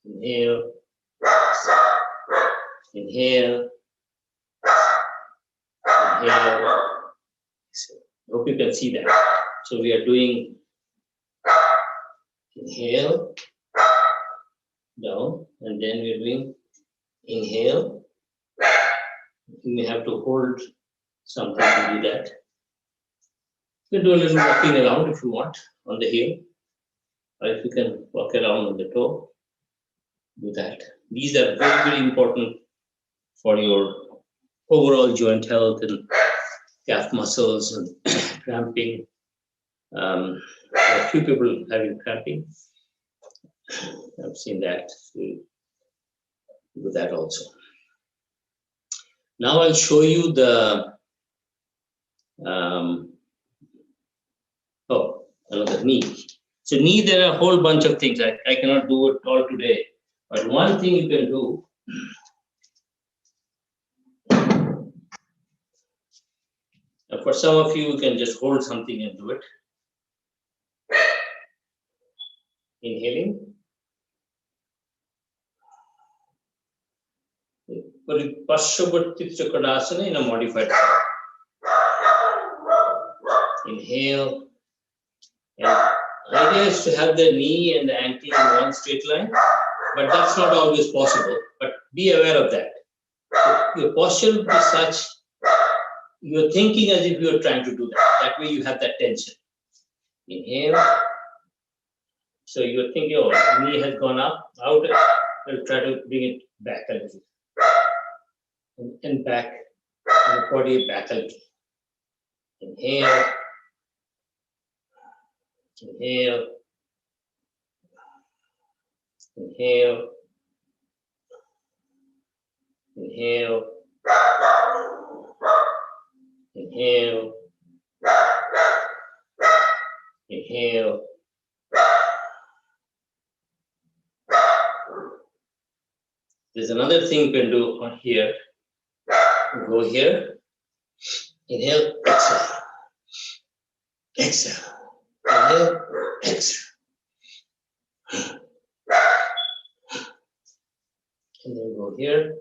Inhale, Inhale. Inhale. Hope you can see that. So we are doing inhale, down, and then we're doing inhale. You may have to hold something to do that. You can do a little walking around if you want on the heel, or if you can walk around on the toe, do that. These are very, very important for your overall joint health and calf muscles and cramping. A few people having cramping. I've seen that. So do that also. Now I'll show you the another knee. So knee, there are a whole bunch of things. I cannot do it all today. But one thing you can do, for some of you, you can just hold something and do it. Inhaling. Parshavatti Chakradasana in a modified form. Inhale. And the idea is to have the knee and the ankle in one straight line, but that's not always possible. But be aware of that. Your posture will be such, you're thinking as if you're trying to do that. That way you have that tension. Inhale. So you're thinking, oh, knee has gone up, out. I'll try to bring it back a little. And back, and the body back a little. Inhale. Inhale. Inhale. Inhale. Inhale. Inhale. There's another thing you can do on here. Go here. Inhale, exhale. Exhale. Inhale, exhale. And then go here.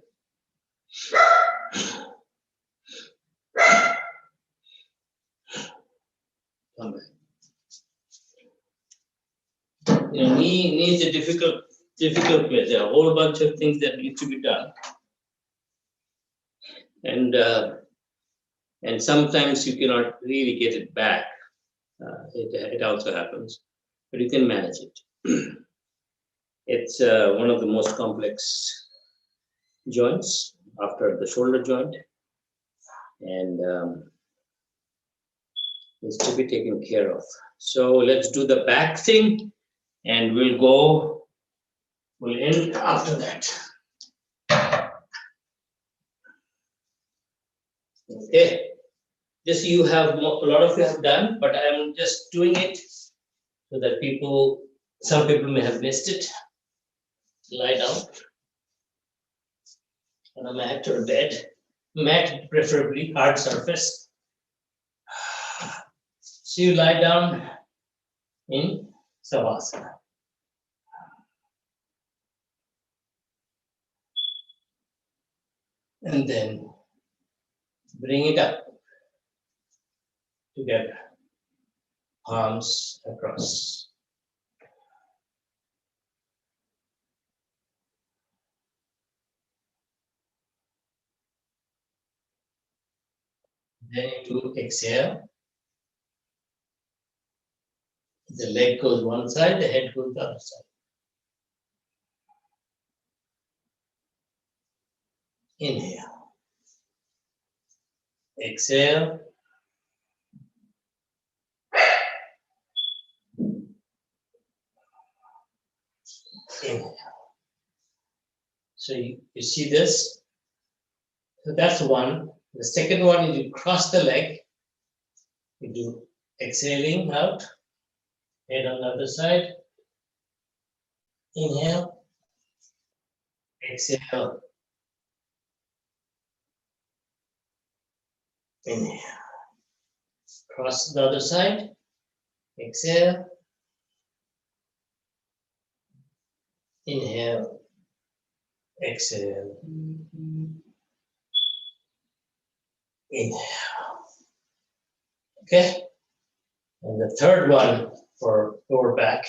Come back. Knee is a difficult place. There are a whole bunch of things that need to be done. And sometimes you cannot really get it back. It also happens, but you can manage it. It's one of the most complex joints after the shoulder joint, and needs to be taken care of. So let's do the back thing, and we'll end after that. Okay, this a lot of you have done, but I'm just doing it so that some people may have missed it. Lie down on a mat or a bed, mat preferably, hard surface. So you lie down in Savasana. And then bring it up together, palms across. Then you exhale. The leg goes one side, the head goes the other side. Inhale. Exhale. Inhale. So you see this? So that's one. The second one is you cross the leg. You do exhaling out. Head on the other side. Inhale. Exhale. Inhale. Cross the other side. Exhale. Inhale. exhale, inhale. Okay, and the third one for lower back.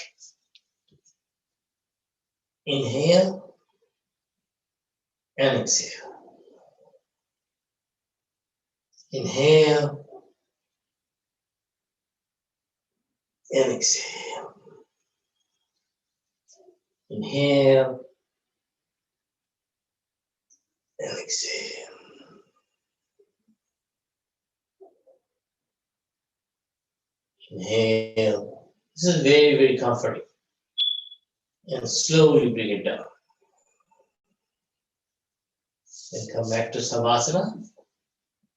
Inhale and exhale. Inhale and exhale. Inhale and exhale. Inhale. This is very, very comforting. And slowly bring it down. Then come back to Savasana.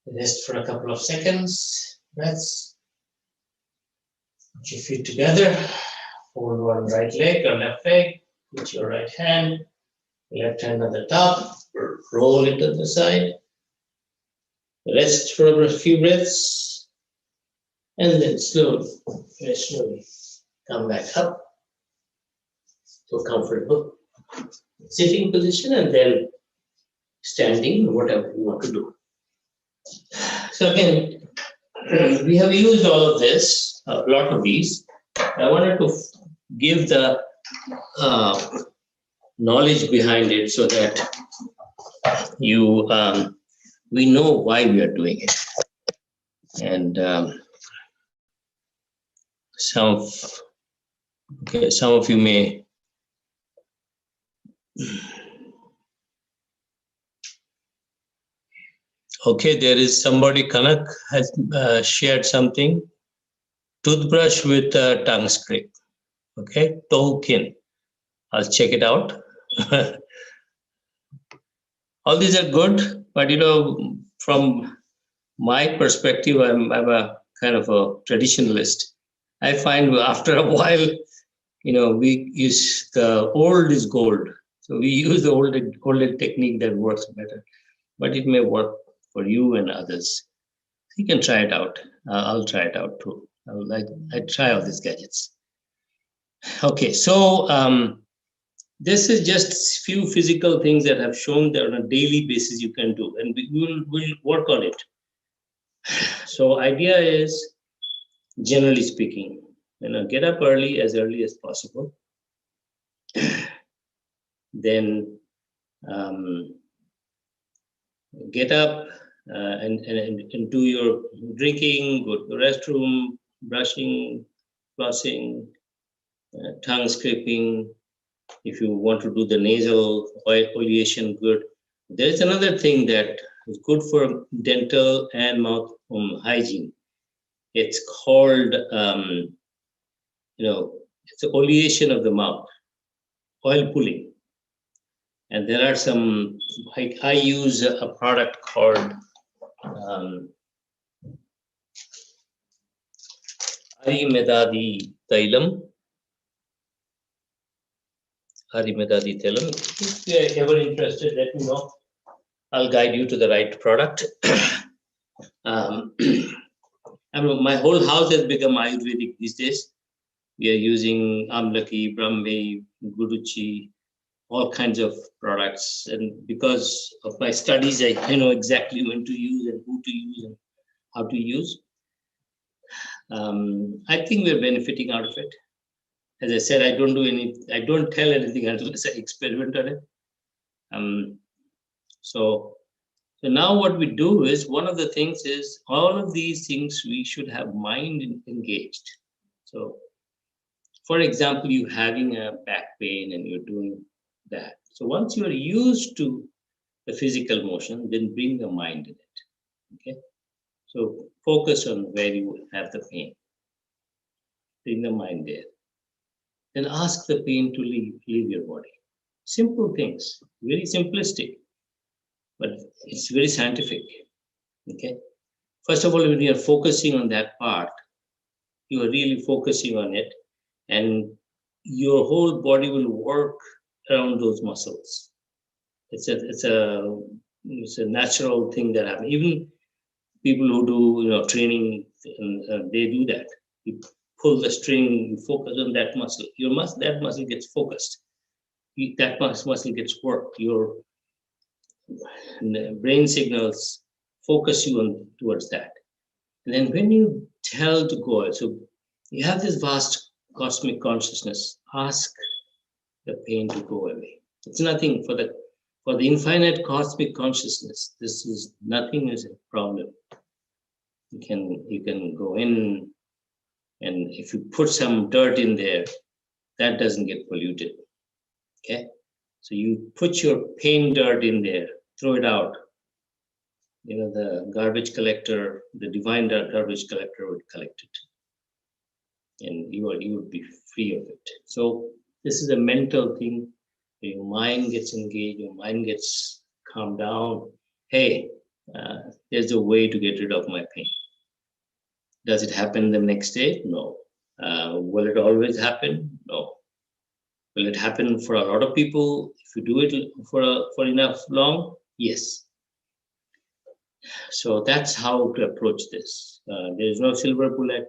Rest for a couple of seconds. Breaths. Put your feet together. Hold one right leg or left leg. Put your right hand, left hand on the top. Roll it to the side. Rest for a few breaths. And then slowly, very slowly, come back up to a comfortable sitting position and then standing, whatever you want to do. So again, we have used all of this, a lot of these. I wanted to give the knowledge behind it so that you we know why we are doing it. And some of you may okay, there is somebody, Kanak has shared something. Toothbrush with a tongue scrape. Okay, Tolkien. I'll check it out. All these are good, but from my perspective, I'm a kind of a traditionalist. I find after a while, we use the old is gold. So we use the older technique that works better, but it may work for you and others. You can try it out. I'll try it out too. I try all these gadgets. Okay, so this is just few physical things that have shown that on a daily basis you can do, and we'll work on it. So idea is, generally speaking, get up early as possible. Then get up and do your drinking, go to the restroom, brushing, flossing, tongue scraping. If you want to do the nasal oleation, good. There is another thing that is good for dental and mouth hygiene. It's called, it's the oleation of the mouth, oil pulling. And there are some, I use a product called Arimedadi Tailam. Arimedadi Tailam. If you are ever interested, let me know. I'll guide you to the right product. My whole house has become Ayurvedic these days. We are using Amlaki, Brahmi, Guruchi, all kinds of products. And because of my studies, I know exactly when to use and who to use and how to use. I think we're benefiting out of it. As I said, I don't tell anything unless I experiment on it. So now what we do is, one of the things is, all of these things we should have mind engaged. So for example, you having a back pain and you're doing that. So once you're used to the physical motion, then bring the mind in it. Okay. So focus on where you have the pain. Bring the mind there. Then ask the pain to leave your body. Simple things, very simplistic, but it's very scientific. Okay. First of all, when you're focusing on that part, you are really focusing on it, and your whole body will work around those muscles. It's a natural thing that happens. Even people who do training, they do that. You pull the string, you focus on that muscle. That muscle gets focused. that muscle gets worked. Your brain signals focus you on towards that. And then when you tell to go, so you have this vast cosmic consciousness, ask the pain to go away. It's nothing for the infinite cosmic consciousness. This is nothing is a problem. You can go in, and if you put some dirt in there, that doesn't get polluted. Okay, so you put your pain dirt in there, throw it out. The garbage collector, the divine garbage collector would collect it, and you would be free of it. So this is a mental thing. Your mind gets engaged, your mind gets calmed down. Hey, there's a way to get rid of my pain. Does it happen the next day? No. Will it always happen? No. Will it happen for a lot of people if you do it for enough long? Yes. So that's how to approach this. There is no silver bullet.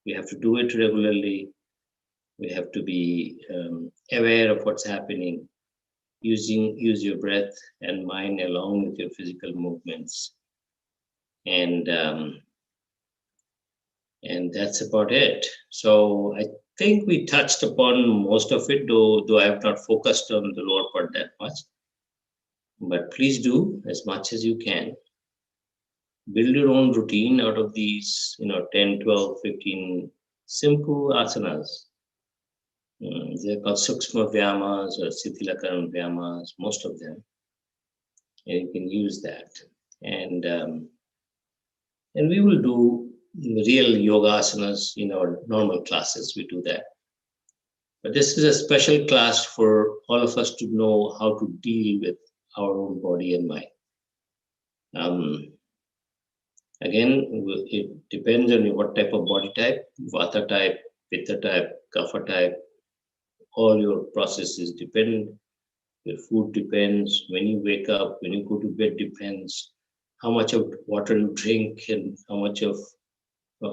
We have to do it regularly. We have to be aware of what's happening. Use your breath and mind along with your physical movements, and that's about it. So I think we touched upon most of it, though I have not focused on the lower part that much. But please do as much as you can. Build your own routine out of these, 10, 12, 15 simple asanas. They're called Sukshma Vyamas or Sitilakaran Vyamas, most of them. And you can use that. And we will do real yoga asanas in our normal classes. We do that. But this is a special class for all of us to know how to deal with our own body and mind. Again, it depends on what type of body type, Vata type, Pitta type, Kapha type. All your processes depend. Your food depends. When you wake up, when you go to bed depends. How much of water you drink and how much of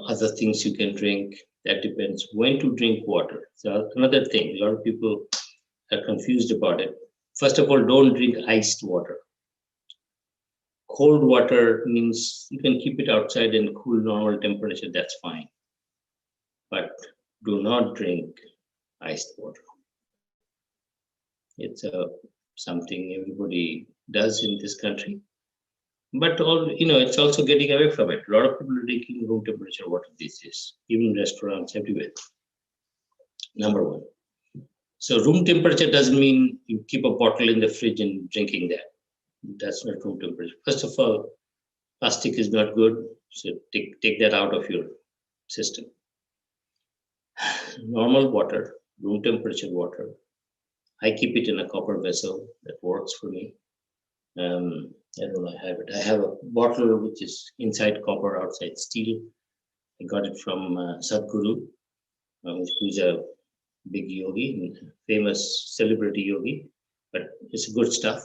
other things you can drink. That depends. When to drink water. So another thing, a lot of people are confused about it. First of all, don't drink iced water. Cold water means you can keep it outside in cool normal temperature, that's fine. But do not drink iced water. It's something everybody does in this country. But it's also getting away from it. A lot of people are drinking room temperature water these days, even in restaurants, everywhere. Number one. So room temperature doesn't mean you keep a bottle in the fridge and drinking that. That's not room temperature. First of all, plastic is not good, so take that out of your system. Normal water, room temperature water. I keep it in a copper vessel. That works for me. I don't know. I have a bottle which is inside copper, outside steel. I got it from Sadhguru, who's a big yogi, famous celebrity yogi, but it's good stuff.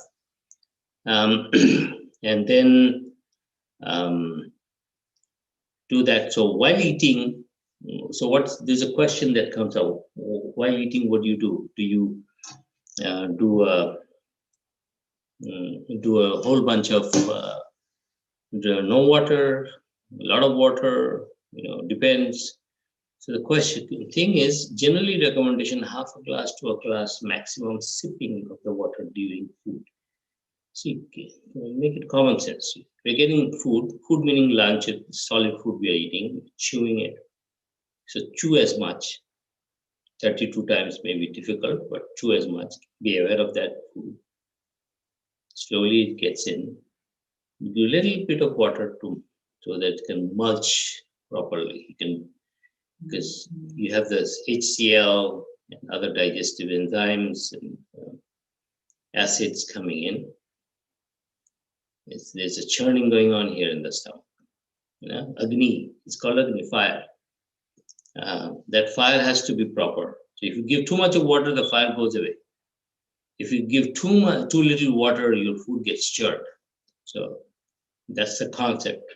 And then do that. So while eating, there's a question that comes out. While eating, what do you do? Do you do a whole bunch of no water, a lot of water? Depends. So the thing is, generally recommendation half a glass to a glass maximum sipping of the water during food. See, make it common sense. We're getting food meaning lunch, solid food we are eating, chewing it. So chew as much. 32 times may be difficult, but chew as much. Be aware of that food. Slowly it gets in. Do a little bit of water too, so that it can mulch properly. Because you have this HCl and other digestive enzymes and acids coming in. There's a churning going on here in the stomach. Agni, it's called Agni, fire. That fire has to be proper. So if you give too much of water, the fire goes away. If you give too little water, your food gets churned. So that's the concept.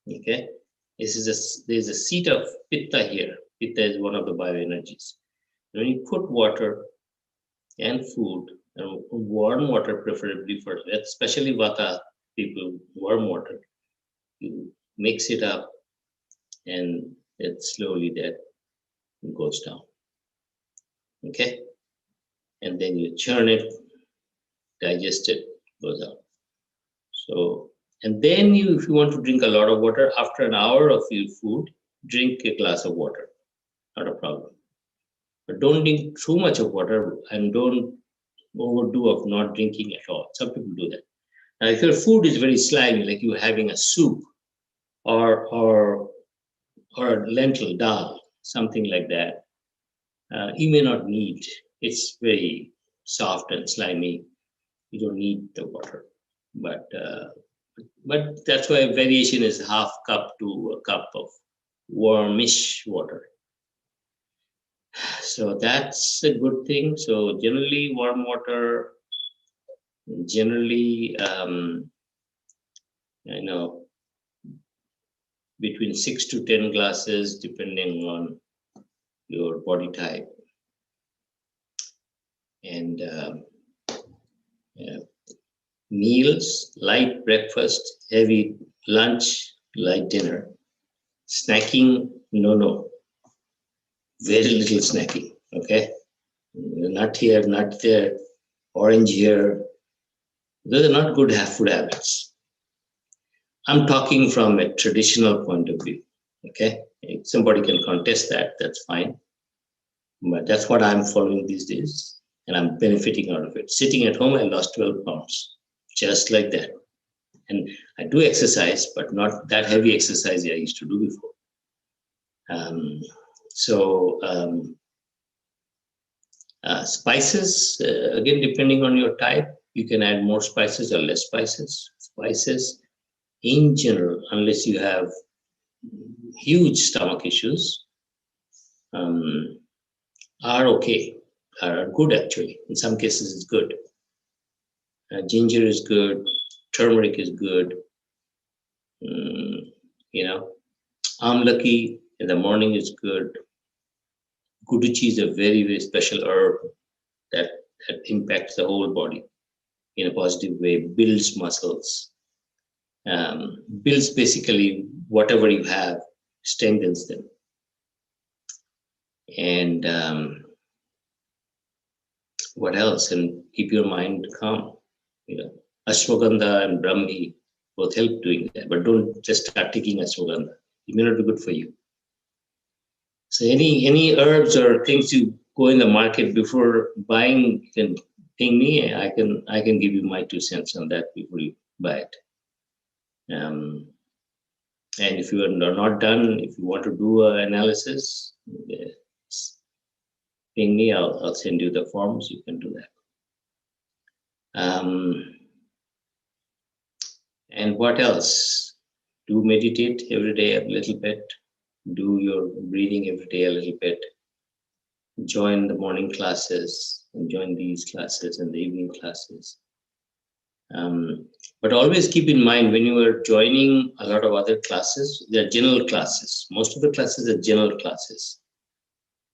Okay, there's a seat of Pitta here. Pitta is one of the bioenergies. When you put water, and food, and warm water preferably for that, especially Vata people, warm water. You mix it up and it slowly that goes down. Okay? And then you churn it, digest it, goes out. So, and then if you want to drink a lot of water, after an hour of your food, drink a glass of water, not a problem. But don't drink too much of water and don't overdo of not drinking at all. Some people do that. Now, if your food is very slimy, like you're having a soup or a lentil dal, something like that, you may not need. It's very soft and slimy. You don't need the water, but that's why variation is half cup to a cup of warmish water. So that's a good thing. So generally, warm water. Generally, I know between 6 to 10 glasses, depending on your body type. And yeah. Meals, light breakfast, heavy lunch, light dinner. Snacking, no. Very little snacking, okay? Not here, not there, orange here. Those are not good food habits. I'm talking from a traditional point of view, okay? If somebody can contest that, that's fine. But that's what I'm following these days, and I'm benefiting out of it. Sitting at home, I lost 12 pounds, just like that. And I do exercise, but not that heavy exercise I used to do before. Spices, again, depending on your type, you can add more spices or less spices. Spices, in general, unless you have huge stomach issues, are okay, are good actually. In some cases, it's good. Ginger is good, turmeric is good. Amlaki in the morning is good. Guduchi is a very, very special herb that impacts the whole body in a positive way, builds muscles, builds basically whatever you have, strengthens them. And what else? And keep your mind calm. Ashwagandha and Brahmi both help doing that, but don't just start taking ashwagandha. It may not be good for you. So any herbs or things you go in the market before buying, you can ping me. I can give you my 2 cents on that before you buy it. And if you are not done, if you want to do an analysis, ping me. I'll send you the forms. You can do that. And what else? Do meditate every day a little bit. Do your breathing every day a little bit. Join the morning classes and join these classes and the evening classes. But always keep in mind when you are joining a lot of other classes, they're general classes. Most of the classes are general classes.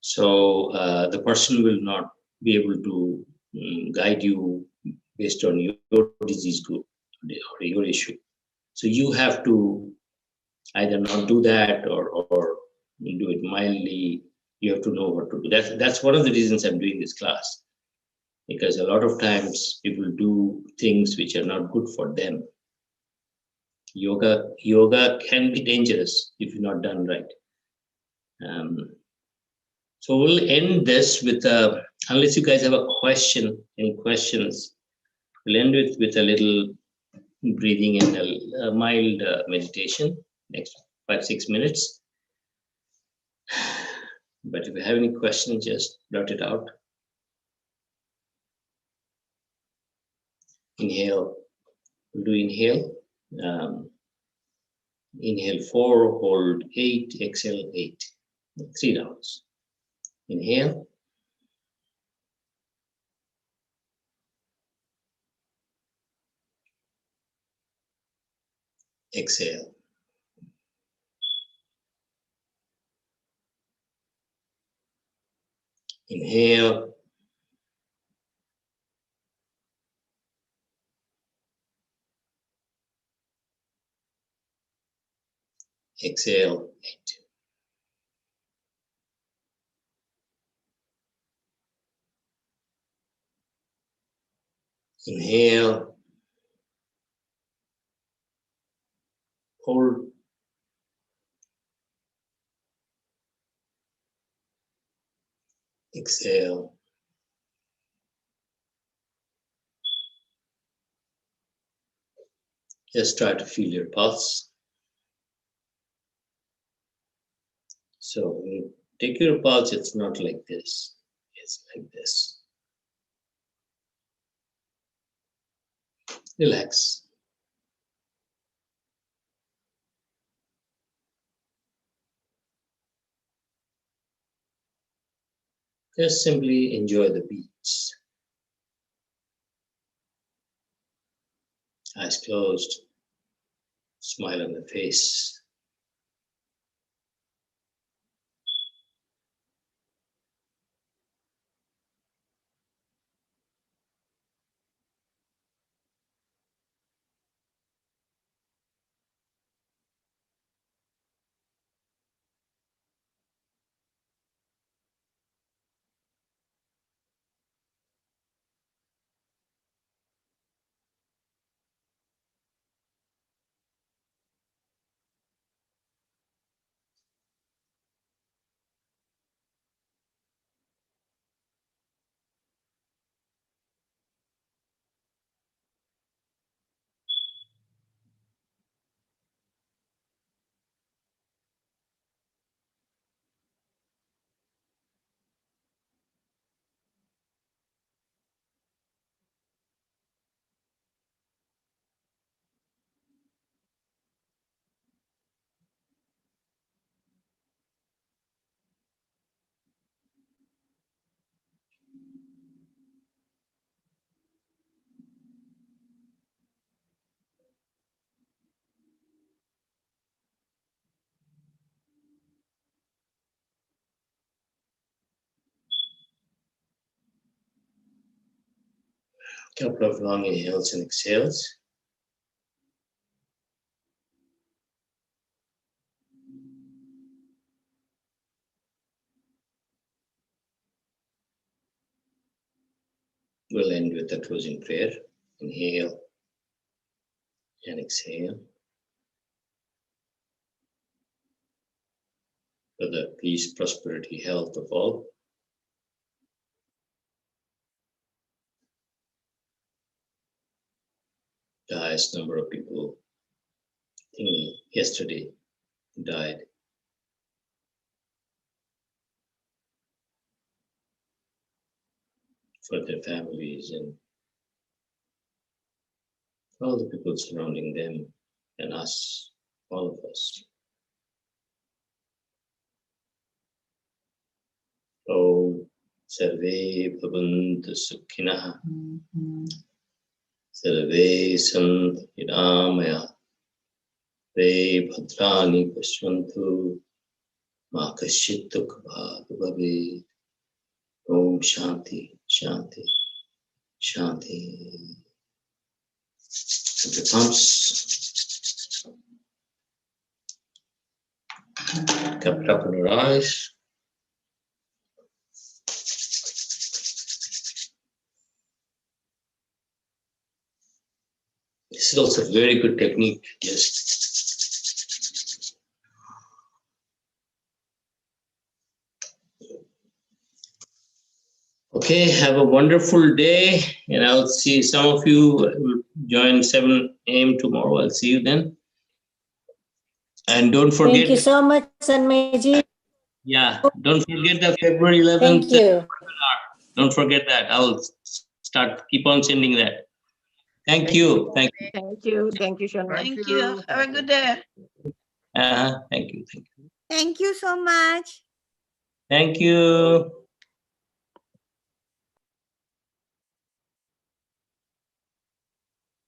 So the person will not be able to guide you based on your disease group or your issue. So you have to either not do that or do it mildly. You have to know what to do. That's one of the reasons I'm doing this class, because a lot of times people do things which are not good for them. Yoga can be dangerous if you're not done right. So we'll end this with unless you guys have a question, any questions, we'll end with a little breathing and a mild meditation, next 5-6 minutes. But if you have any questions, just blurt it out. Inhale. We'll do inhale. Inhale 4, hold 8, exhale 8. 3 rounds. Inhale. Exhale. Inhale. Exhale, 8. Inhale, hold. Exhale. Just try to feel your pulse. So when you take your pulse, it's not like this, it's like this. Relax. Just simply enjoy the beats. Eyes closed, smile on the face. Couple of long inhales and exhales. We'll end with a closing prayer. Inhale and exhale. For the peace, prosperity, health of all. The highest number of people, I think yesterday, died. For their families and all the people surrounding them and us, all of us. Om Sarve Bhavantu Sukhinah. Sarve Santu Niramaya. Ve Bhadrani Pashvantu. Ma Kashit Dukha Bhag Bhavet. Om Shanti, Shanti, Shanti. Put the thumbs. Cup it up in your eyes. This is also a very good technique. Just okay, have a wonderful day, and I'll see some of you will join 7 a.m. tomorrow. I'll see you then. And don't forget. Thank you so much, Sanmayji. Yeah, don't forget the February 11th. Thank you. Webinar. Don't forget that. I'll keep on sending that. Thank you. Thank you. Thank you. Thank you, Shanma. Thank you. Have a good day. Thank you. Thank you. Thank you so much. Thank you.